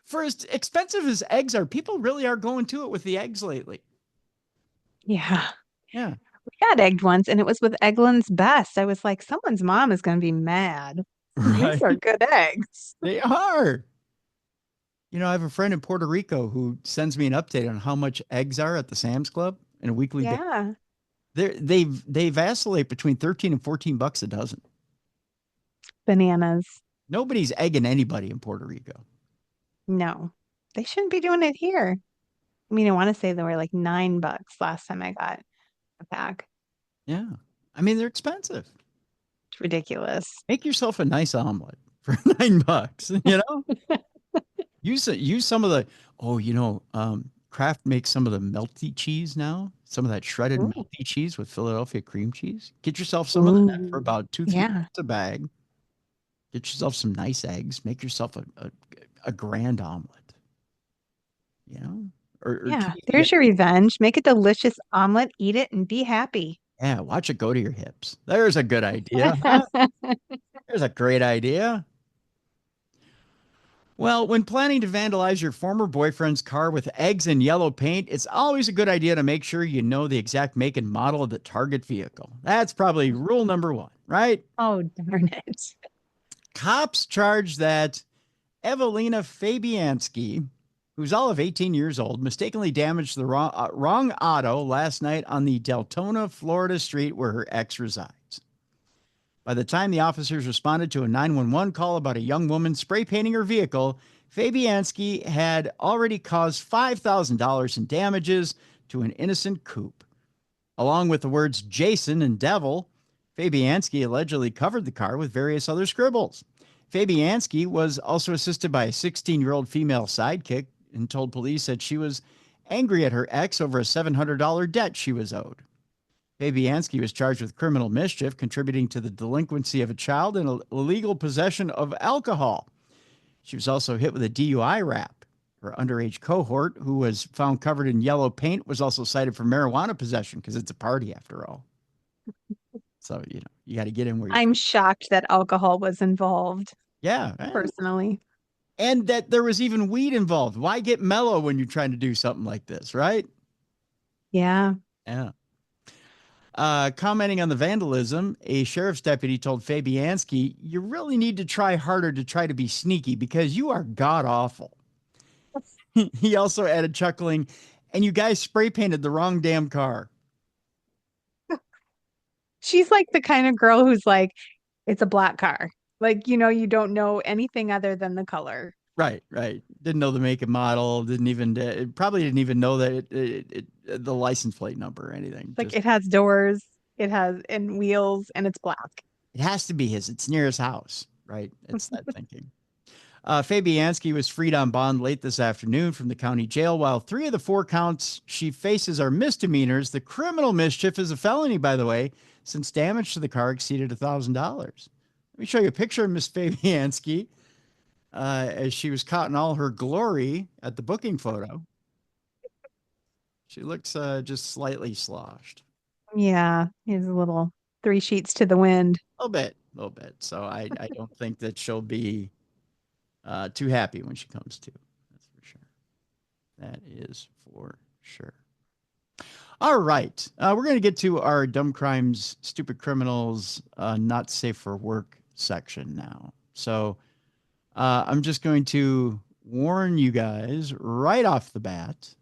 Speaker 1: for as expensive as eggs are, people really are going to it with the eggs lately.
Speaker 2: Yeah.
Speaker 1: Yeah.
Speaker 2: We got egged once, and it was with Eggland's Best. I was like, someone's mom is going to be mad.
Speaker 1: Right.
Speaker 2: These are good eggs.
Speaker 1: They are. You know, I have a friend in Puerto Rico who sends me an update on how much eggs are at the Sam's Club in a weekly basis.
Speaker 2: Yeah.
Speaker 1: They vacillate between 13 and 14 bucks a dozen.
Speaker 2: Bananas.
Speaker 1: Nobody's egging anybody in Puerto Rico.
Speaker 2: No, they shouldn't be doing it here. I mean, I want to say they were like $9 last time I got a pack.
Speaker 1: Yeah. I mean, they're expensive.
Speaker 2: It's ridiculous.
Speaker 1: Make yourself a nice omelet for $9, you know? use some of the Kraft makes some of the melty cheese now, some of that shredded
Speaker 2: Ooh.
Speaker 1: melty cheese with Philadelphia cream cheese. Get yourself some of that for
Speaker 2: Ooh.
Speaker 1: about $2-3
Speaker 2: Yeah.
Speaker 1: a bag. Get yourself some nice eggs. Make yourself a grand omelet. You know? Or
Speaker 2: Yeah, there's your revenge. Make a delicious omelet, eat it, and be happy.
Speaker 1: Yeah, watch it go to your hips. There's a good idea. Huh? There's a great idea. Well, when planning to vandalize your former boyfriend's car with eggs and yellow paint, it's always a good idea to make sure you know the exact make and model of the target vehicle. That's probably rule number one, right?
Speaker 2: Oh, darn it.
Speaker 1: Cops charge that Evelina Fabianski, who's all of 18 years old, mistakenly damaged the wrong auto last night on the Deltona, Florida street where her ex resides. By the time the officers responded to a 911 call about a young woman spray painting her vehicle, Fabianski had already caused $5,000 in damages to an innocent coupe. Along with the words Jason and devil, Fabianski allegedly covered the car with various other scribbles. Fabianski was also assisted by a 16-year-old female sidekick and told police that she was angry at her ex over a $700 debt she was owed. Fabianski was charged with criminal mischief, contributing to the delinquency of a child and illegal possession of alcohol. She was also hit with a DUI rap. Her underage cohort, who was found covered in yellow paint, was also cited for marijuana possession because it's a party after all. So, you got to get in where
Speaker 2: I'm shocked that alcohol was involved.
Speaker 1: Yeah.
Speaker 2: Personally.
Speaker 1: And that there was even weed involved. Why get mellow when you're trying to do something like this, right?
Speaker 2: Yeah.
Speaker 1: Yeah. Commenting on the vandalism, a sheriff's deputy told Fabianski, "You really need to try harder to try to be sneaky because you are god awful." He also added, chuckling, "And you guys spray painted the wrong damn car."
Speaker 2: She's like the kind of girl who's like, it's a black car. Like, you don't know anything other than the color.
Speaker 1: Right. Didn't know the make and model. Probably didn't even know that the license plate number or anything.
Speaker 2: Like it has doors, it has and wheels, and it's black.
Speaker 1: It has to be his. It's near his house, right? It's that thinking. Fabianski was freed on bond late this afternoon from the county jail. While 3 of the 4 counts she faces are misdemeanors, the criminal mischief is a felony, by the way, since damage to the car exceeded $1,000. Let me show you a picture of Miss Fabianski as she was caught in all her glory at the booking photo. She looks just slightly sloshed.
Speaker 2: Yeah, he's a little 3 sheets to the wind.
Speaker 1: A little bit. So I don't think that she'll be too happy when she comes to. That's for sure. That is for sure. All right. We're going to get to our dumb crimes, stupid criminals, not safe for work section now. So I'm just going to warn you guys right off the bat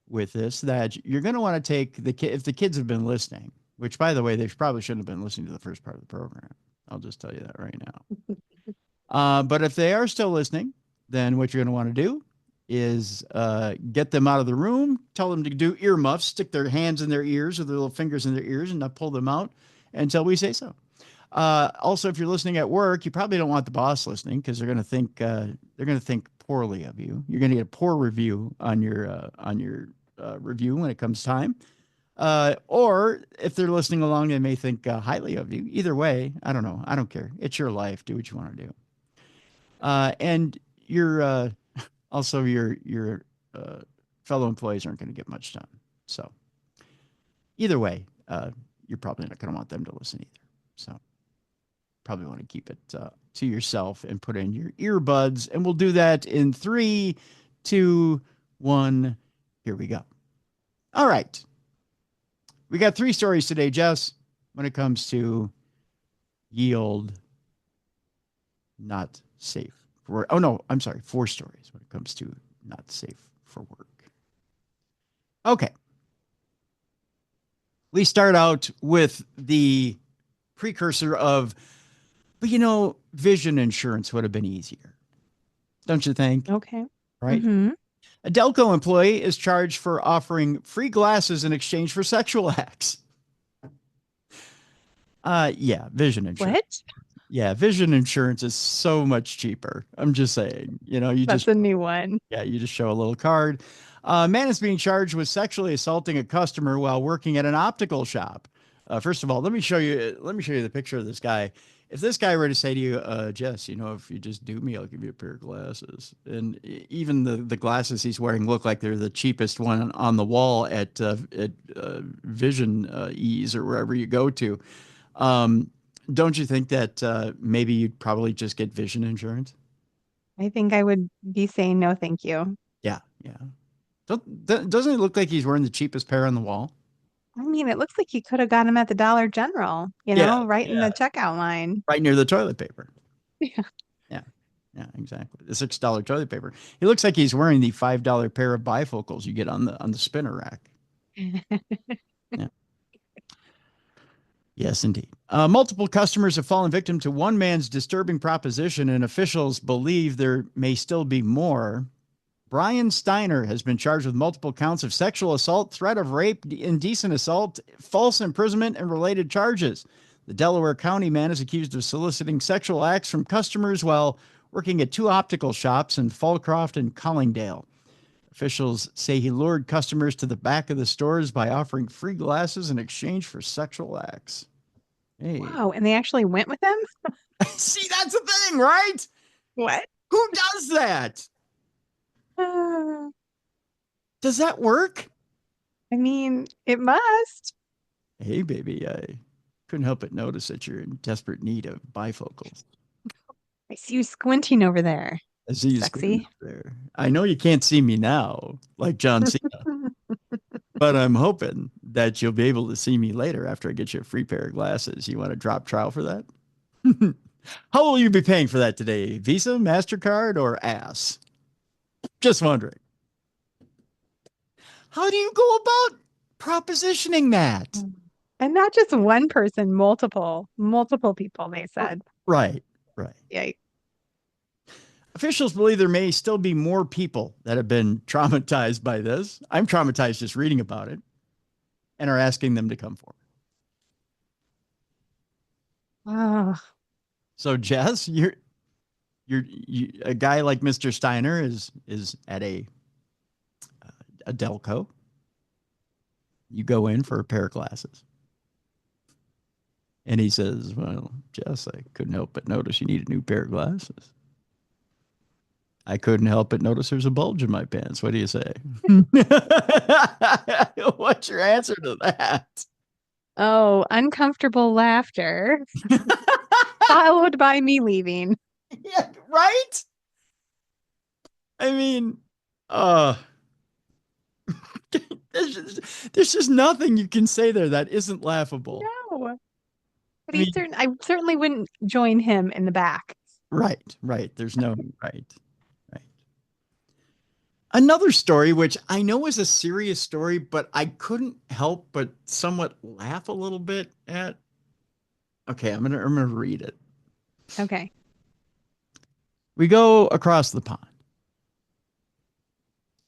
Speaker 1: with this that you're going to want to take if the kids have been listening, which, by the way, they probably shouldn't have been listening to the first part of the program. I'll just tell you that right now. But if they are still listening, then what you're going to want to do is get them out of the room, tell them to do earmuffs, stick their hands in their ears or their little fingers in their ears and not pull them out until we say so. Also, if you're listening at work, you probably don't want the boss listening because they're going to think poorly of you. You're going to get a poor review on your review when it comes time. Or if they're listening along, they may think highly of you. Either way, I don't know. I don't care. It's your life. Do what you want to do. And your also your fellow employees aren't going to get much done. So either way, you're probably not going to want them to listen either. So probably want to keep it to yourself and put in your earbuds. And we'll do that in 3, 2, 1. Here we go. All right. We got 3 stories today, Jess, when it comes to yield not safe for work. Oh, no, I'm sorry. 4 stories when it comes to not safe for work. Okay. We start out with the precursor of, but vision insurance would have been easier. Don't you think?
Speaker 2: Okay.
Speaker 1: Right?
Speaker 2: Mm-hmm.
Speaker 1: A Delco employee is charged for offering free glasses in exchange for sexual acts. Yeah, vision insurance.
Speaker 2: What?
Speaker 1: Yeah, vision insurance is so much cheaper. I'm just saying,
Speaker 2: That's a new one.
Speaker 1: Yeah, you just show a little card. Man is being charged with sexually assaulting a customer while working at an optical shop. First of all, let me show you the picture of this guy. If this guy were to say to you, Jess, if you just do me, I'll give you a pair of glasses. And even the glasses he's wearing look like they're the cheapest one on the wall at Vision Ease or wherever you go to. Don't you think that maybe you'd probably just get vision insurance?
Speaker 2: I think I would be saying no, thank you.
Speaker 1: Yeah. Doesn't it look like he's wearing the cheapest pair on the wall?
Speaker 2: I mean, it looks like he could have got him at the Dollar General, right in the checkout line.
Speaker 1: Right near the toilet paper.
Speaker 2: Yeah.
Speaker 1: Yeah, exactly. The $6 toilet paper. He looks like he's wearing the $5 pair of bifocals you get on the spinner rack. Yeah. Yes, indeed. Multiple customers have fallen victim to one man's disturbing proposition, and officials believe there may still be more. Brian Steiner has been charged with multiple counts of sexual assault, threat of rape, indecent assault, false imprisonment, and related charges. The Delaware County man is accused of soliciting sexual acts from customers while working at 2 optical shops in Fallcroft and Collingdale. Officials say he lured customers to the back of the stores by offering free glasses in exchange for sexual acts. Hey.
Speaker 2: Wow, and they actually went with him?
Speaker 1: See, that's the thing, right?
Speaker 2: What?
Speaker 1: Who does that? Does that work?
Speaker 2: I mean, it must.
Speaker 1: Hey, baby, I couldn't help but notice that you're in desperate need of bifocals.
Speaker 2: I see you squinting over there.
Speaker 1: I see you
Speaker 2: Sexy.
Speaker 1: there. I know you can't see me now, like John Cena, but I'm hoping that you'll be able to see me later after I get you a free pair of glasses. You want to drop trial for that? How will you be paying for that today? Visa, MasterCard, or ass? Just wondering. How do you go about propositioning that?
Speaker 2: And not just one person, multiple people, they said.
Speaker 1: Right.
Speaker 2: Yikes.
Speaker 1: Officials believe there may still be more people that have been traumatized by this. I'm traumatized just reading about it, and are asking them to come forward.
Speaker 2: Oh.
Speaker 1: So, Jess, you're a guy like Mr. Steiner is at a Delco. You go in for a pair of glasses. And he says, well, Jess, I couldn't help but notice you need a new pair of glasses. I couldn't help but notice there's a bulge in my pants. What do you say? What's your answer to that?
Speaker 2: Oh, uncomfortable laughter, followed by me leaving.
Speaker 1: Yeah, right? I mean, there's just nothing you can say there that isn't laughable.
Speaker 2: No. But I certainly wouldn't join him in the back.
Speaker 1: Right. There's no right. Another story, which I know is a serious story, but I couldn't help but somewhat laugh a little bit at. Okay, I'm gonna read it.
Speaker 2: Okay.
Speaker 1: We go across the pond.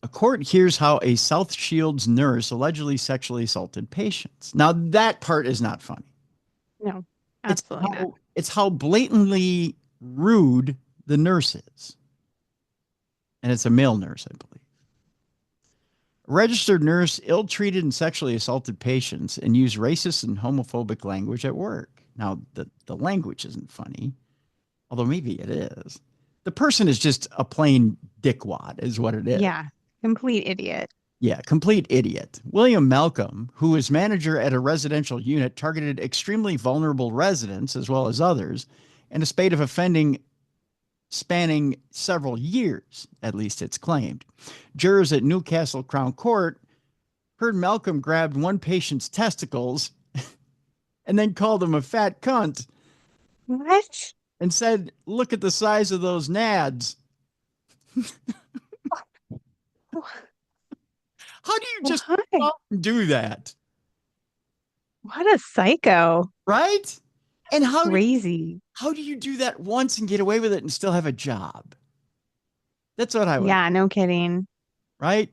Speaker 1: A court hears how a South Shields nurse allegedly sexually assaulted patients. Now, that part is not funny.
Speaker 2: No, absolutely not.
Speaker 1: It's how blatantly rude the nurse is. and it's a male nurse, I believe. A registered nurse ill-treated and sexually assaulted patients and used racist and homophobic language at work. Now, the language isn't funny, although maybe it is. The person is just a plain dickwad, is what it is.
Speaker 2: Yeah. Complete idiot.
Speaker 1: Yeah, complete idiot. William Malcolm, who was manager at a residential unit, targeted extremely vulnerable residents as well as others, and a spate of offending spanning several years, at least it's claimed. Jurors at Newcastle Crown Court heard Malcolm grabbed one patient's testicles and then called him a fat cunt
Speaker 2: What?
Speaker 1: and said, "Look at the size of those nads." How do you just
Speaker 2: Why?
Speaker 1: do that?
Speaker 2: What a psycho.
Speaker 1: Right? And
Speaker 2: Crazy.
Speaker 1: how do you do that once and get away with it and still have a job? That's what I would.
Speaker 2: Yeah, no kidding.
Speaker 1: Right?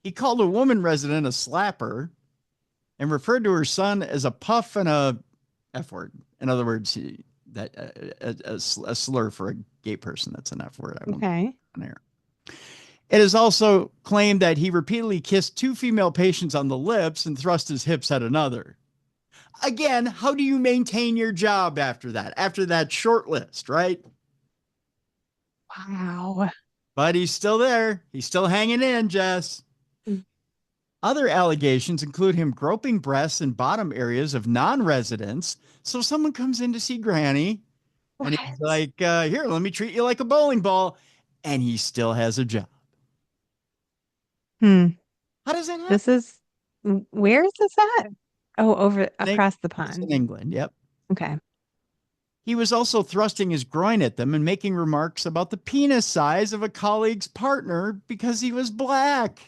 Speaker 1: He called a woman resident a slapper and referred to her son as a puff and a F word. In other words, a slur for a gay person. That's an F word. I won't
Speaker 2: Okay.
Speaker 1: on air. It is also claimed that he repeatedly kissed two female patients on the lips and thrust his hips at another. Again, how do you maintain your job after that? After that short list, right?
Speaker 2: Wow.
Speaker 1: But he's still there. He's still hanging in, Jess.
Speaker 2: Mm.
Speaker 1: Other allegations include him groping breasts and bottom areas of non-residents. So someone comes in to see Granny, and he's like, here, let me treat you like a bowling ball. And he still has a job.
Speaker 2: Hmm.
Speaker 1: How does that happen?
Speaker 2: Where is this at? Oh, over across the
Speaker 1: It's
Speaker 2: pond.
Speaker 1: in England, yep.
Speaker 2: Okay.
Speaker 1: He was also thrusting his groin at them and making remarks about the penis size of a colleague's partner because he was black.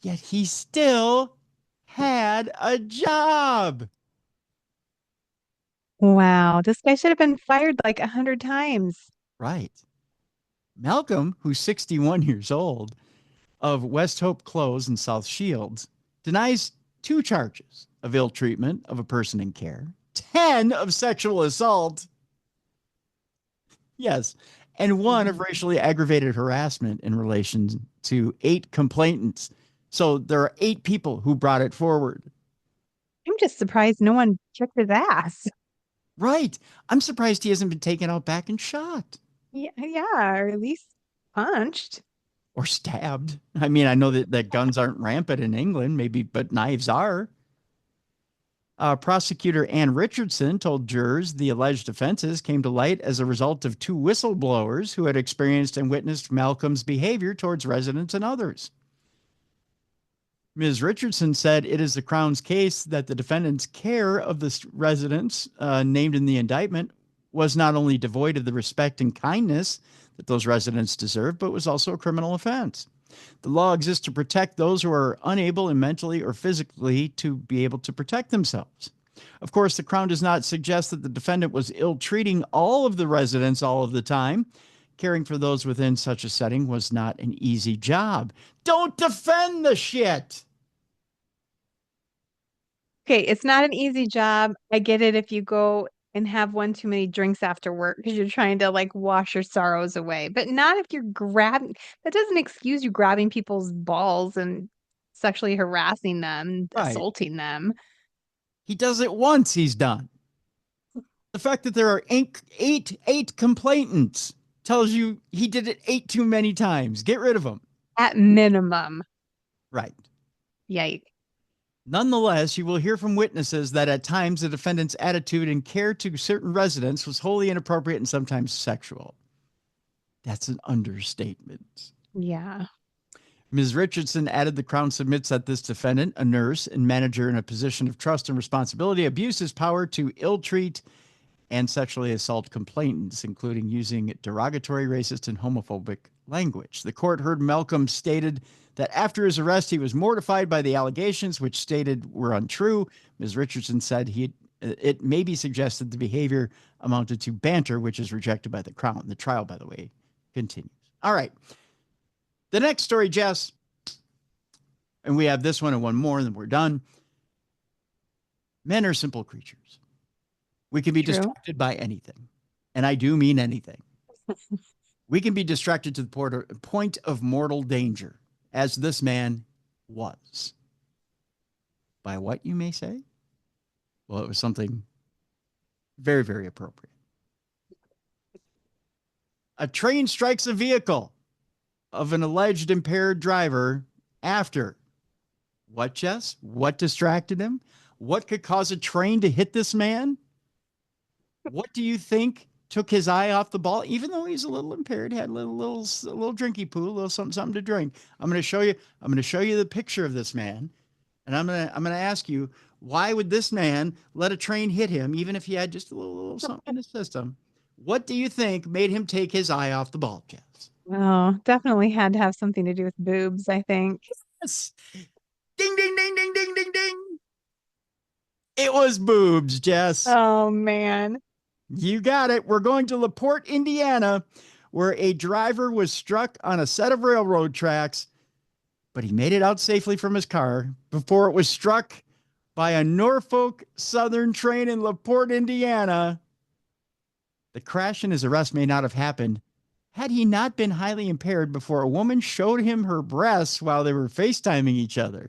Speaker 1: Yet he still had a job.
Speaker 2: Wow. This guy should have been fired like 100 times.
Speaker 1: Right. Malcolm, who's 61 years old, of West Hope Close in South Shields, denies 2 charges of ill treatment of a person in care, 10 of sexual assault, yes, and 1 of racially aggravated harassment in relation to 8 complainants. So there are 8 people who brought it forward.
Speaker 2: I'm just surprised no one kicked his ass.
Speaker 1: Right. I'm surprised he hasn't been taken out back and shot.
Speaker 2: Yeah, or at least punched.
Speaker 1: Or stabbed. I mean, I know that guns aren't rampant in England, maybe, but knives are. Prosecutor Ann Richardson told jurors the alleged offenses came to light as a result of 2 whistleblowers who had experienced and witnessed Malcolm's behavior towards residents and others. Ms. Richardson said it is the Crown's case that the defendant's care of the residents named in the indictment was not only devoid of the respect and kindness that those residents deserve, but was also a criminal offense. The law exists to protect those who are unable and mentally or physically to be able to protect themselves. Of course, the Crown does not suggest that the defendant was ill-treating all of the residents all of the time. Caring for those within such a setting was not an easy job. Don't defend the shit.
Speaker 2: Okay, it's not an easy job. I get it if you go and have one too many drinks after work because you're trying to like wash your sorrows away, but not if you're grabbing. That doesn't excuse you grabbing people's balls and sexually harassing them,
Speaker 1: Right.
Speaker 2: assaulting them.
Speaker 1: He does it once, he's done. The fact that there are eight complainants tells you he did it 8 too many times. Get rid of him.
Speaker 2: At minimum.
Speaker 1: Right.
Speaker 2: Yikes.
Speaker 1: Nonetheless, you will hear from witnesses that at times the defendant's attitude and care to certain residents was wholly inappropriate and sometimes sexual. That's an understatement.
Speaker 2: Yeah.
Speaker 1: Ms. Richardson added the Crown submits that this defendant, a nurse and manager in a position of trust and responsibility, abused his power to ill-treat and sexually assault complainants, including using derogatory, racist, and homophobic language. The court heard Malcolm stated that after his arrest, he was mortified by the allegations, which stated were untrue. Ms. Richardson said it may be suggested the behavior amounted to banter, which is rejected by the Crown. The trial, by the way, continues. All right. The next story, Jess, and we have this one and one more, and then we're done. Men are simple creatures. We can be
Speaker 2: True.
Speaker 1: distracted by anything. And I do mean anything. We can be distracted to the point of mortal danger, as this man was. By what, you may say? Well, it was something very, very appropriate. A train strikes a vehicle of an alleged impaired driver after what, Jess? What distracted him? What could cause a train to hit this man? What do you think took his eye off the ball? Even though he's a little impaired, had a little drinky poo, a little something to drink. I'm going to show you the picture of this man, and I'm going to ask you, why would this man let a train hit him, even if he had just a little something in his system? What do you think made him take his eye off the ball, Jess?
Speaker 2: Oh, definitely had to have something to do with boobs, I think.
Speaker 1: Yes. Ding, ding, ding, ding, ding, ding, ding. It was boobs, Jess.
Speaker 2: Oh, man.
Speaker 1: You got it. We're going to LaPorte, Indiana, where a driver was struck on a set of railroad tracks, but he made it out safely from his car before it was struck by a Norfolk Southern train in LaPorte, Indiana. The crash and his arrest may not have happened had he not been highly impaired before a woman showed him her breasts while they were FaceTiming each other.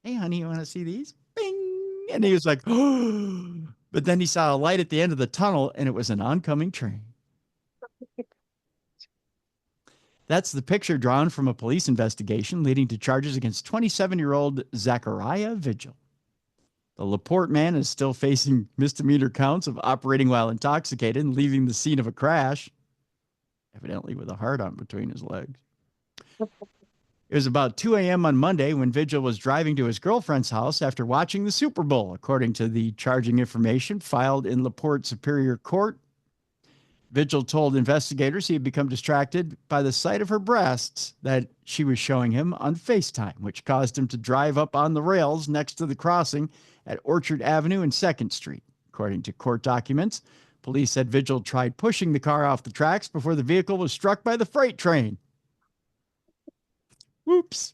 Speaker 1: Hey, honey, you want to see these? Bing! And he was like, oh. But then he saw a light at the end of the tunnel, and it was an oncoming train. That's the picture drawn from a police investigation leading to charges against 27-year-old Zachariah Vigil. The LaPorte man is still facing misdemeanor counts of operating while intoxicated and leaving the scene of a crash, evidently with a heart on between his legs. It was about 2 a.m. on Monday when Vigil was driving to his girlfriend's house after watching the Super Bowl, according to the charging information filed in LaPorte Superior Court. Vigil told investigators he had become distracted by the sight of her breasts that she was showing him on FaceTime, which caused him to drive up on the rails next to the crossing at Orchard Avenue and 2nd Street. According to court documents, police said Vigil tried pushing the car off the tracks before the vehicle was struck by the freight train. Whoops.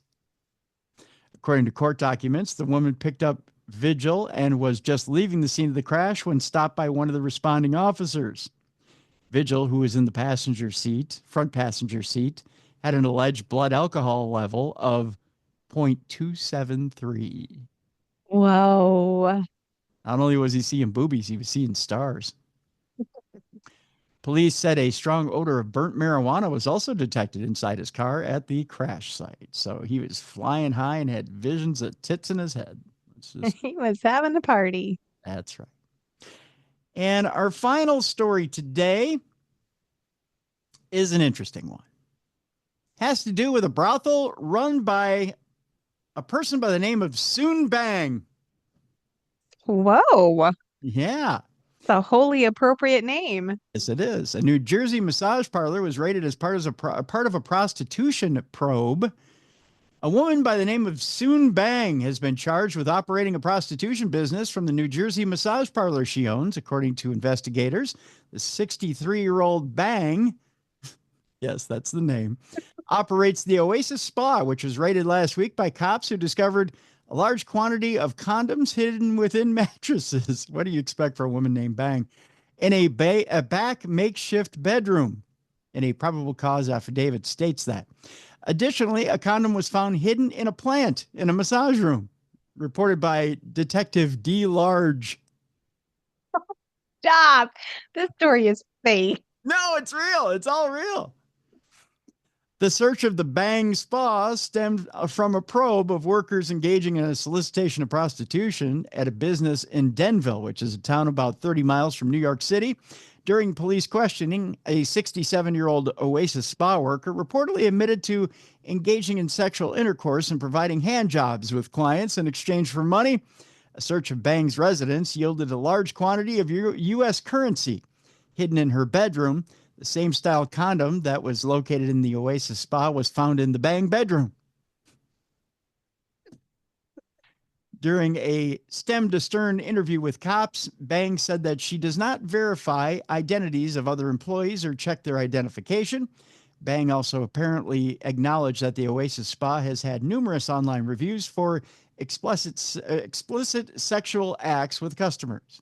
Speaker 1: According to court documents, the woman picked up Vigil and was just leaving the scene of the crash when stopped by one of the responding officers. Vigil, who was in the front passenger seat, had an alleged blood alcohol level of 0.273.
Speaker 2: Whoa.
Speaker 1: Not only was he seeing boobies, he was seeing stars. Police said a strong odor of burnt marijuana was also detected inside his car at the crash site. So he was flying high and had visions of tits in his head.
Speaker 2: He was having a party.
Speaker 1: That's right. And our final story today is an interesting one. Has to do with a brothel run by a person by the name of Soonbang.
Speaker 2: Whoa.
Speaker 1: Yeah.
Speaker 2: It's a wholly appropriate name.
Speaker 1: Yes, it is. A New Jersey massage parlor was raided as part of a prostitution probe. A woman by the name of Soonbang has been charged with operating a prostitution business from the New Jersey massage parlor she owns, according to investigators. The 63-year-old Bang, yes, that's the name, operates the Oasis Spa, which was raided last week by cops who discovered a large quantity of condoms hidden within mattresses. What do you expect for a woman named Bang? In a back makeshift bedroom. And a probable cause affidavit states that. Additionally, a condom was found hidden in a plant in a massage room, reported by Detective D. Large.
Speaker 2: Stop. This story is fake.
Speaker 1: No, it's real. It's all real. The search of the Bang Spa stemmed from a probe of workers engaging in a solicitation of prostitution at a business in Denville, which is a town about 30 miles from New York City. During police questioning, a 67-year-old Oasis Spa worker reportedly admitted to engaging in sexual intercourse and providing hand jobs with clients in exchange for money. A search of Bang's residence yielded a large quantity of U.S. currency hidden in her bedroom. The same style condom that was located in the Oasis Spa was found in the Bang bedroom. During a stem-to-stern interview with cops, Bang said that she does not verify identities of other employees or check their identification. Bang also apparently acknowledged that the Oasis Spa has had numerous online reviews for explicit sexual acts with customers.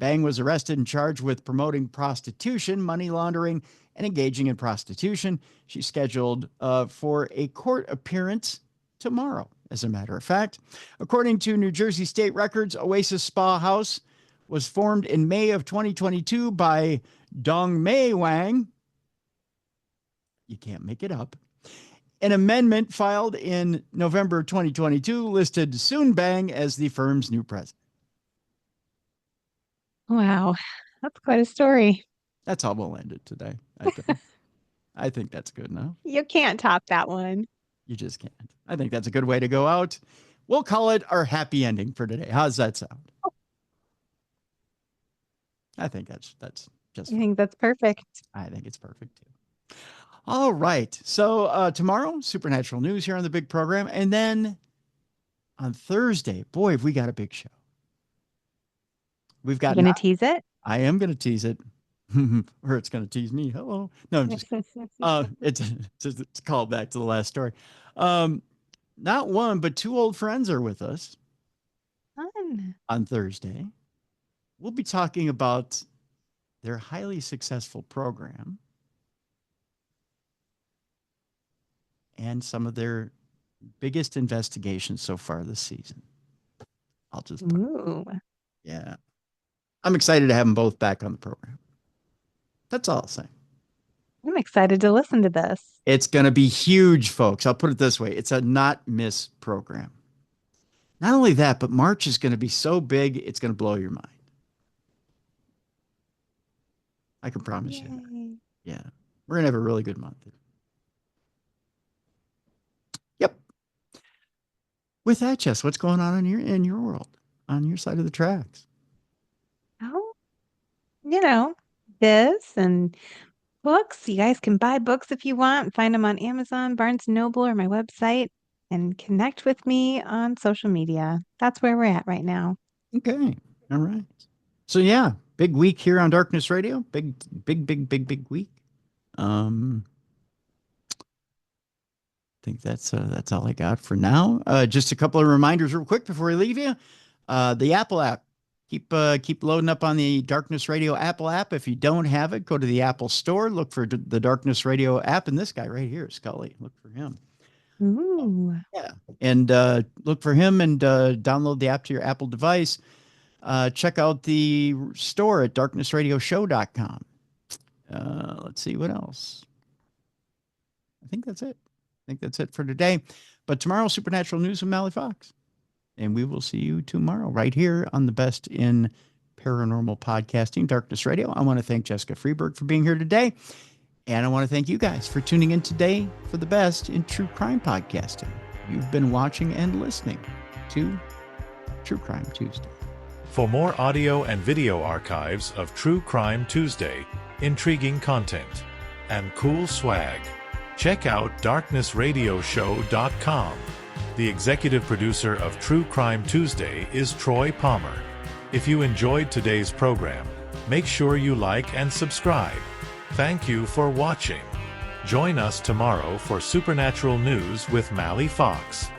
Speaker 1: Bang was arrested and charged with promoting prostitution, money laundering, and engaging in prostitution. She's scheduled for a court appearance tomorrow, as a matter of fact. According to New Jersey state records, Oasis Spa House was formed in May of 2022 by Dong Mei Wang. You can't make it up. An amendment filed in November 2022 listed Soon Bang as the firm's new president.
Speaker 2: Wow, that's quite a story.
Speaker 1: That's how we'll end it today. I think that's good enough.
Speaker 2: You can't top that one.
Speaker 1: You just can't. I think that's a good way to go out. We'll call it our happy ending for today. How's that sound? I think that's just
Speaker 2: I think that's perfect.
Speaker 1: I think it's perfect too. All right. So tomorrow, Supernatural News here on the big program. And then on Thursday, boy, have we got a big show. We've got.
Speaker 2: You going to tease it?
Speaker 1: I am going to tease it. Or it's going to tease me. Hello. No, I'm just it's a call back to the last story. Not one, but two old friends are with us.
Speaker 2: Fun.
Speaker 1: On Thursday. We'll be talking about their highly successful program and some of their biggest investigations so far this season. I'll just yeah. I'm excited to have them both back on the program. That's all I'll say.
Speaker 2: I'm excited to listen to this.
Speaker 1: It's going to be huge, folks. I'll put it this way. It's a not miss program. Not only that, but March is going to be so big, it's going to blow your mind. I can promise you that. Yeah. We're going to have a really good month. Yep. With that, Jess, what's going on in your world, on your side of the tracks?
Speaker 2: Oh, this and books. You guys can buy books if you want. Find them on Amazon, Barnes & Noble, or my website, and connect with me on social media. That's where we're at right now.
Speaker 1: Okay. All right. So yeah, big week here on Darkness Radio. Big week. I think that's all I got for now. Just a couple of reminders real quick before we leave you. The Apple app. Keep loading up on the Darkness Radio Apple app. If you don't have it, go to the Apple Store, look for the Darkness Radio app, and this guy right here, Scully. Look for him.
Speaker 2: Ooh.
Speaker 1: Yeah. And look for him and download the app to your Apple device. Check out the store at darknessradioshow.com. Let's see what else. I think that's it for today. But tomorrow, Supernatural News with Mally Fox. And we will see you tomorrow right here on the best in paranormal podcasting, Darkness Radio. I want to thank Jessica Freeburg for being here today. And I want to thank you guys for tuning in today for the best in true crime podcasting. You've been watching and listening to True Crime Tuesday.
Speaker 9: For more audio and video archives of True Crime Tuesday, intriguing content, and cool swag, check out darknessradioshow.com. The executive producer of True Crime Tuesday is Troy Palmer. If you enjoyed today's program, make sure you like and subscribe. Thank you for watching. Join us tomorrow for Supernatural News with Mally Fox.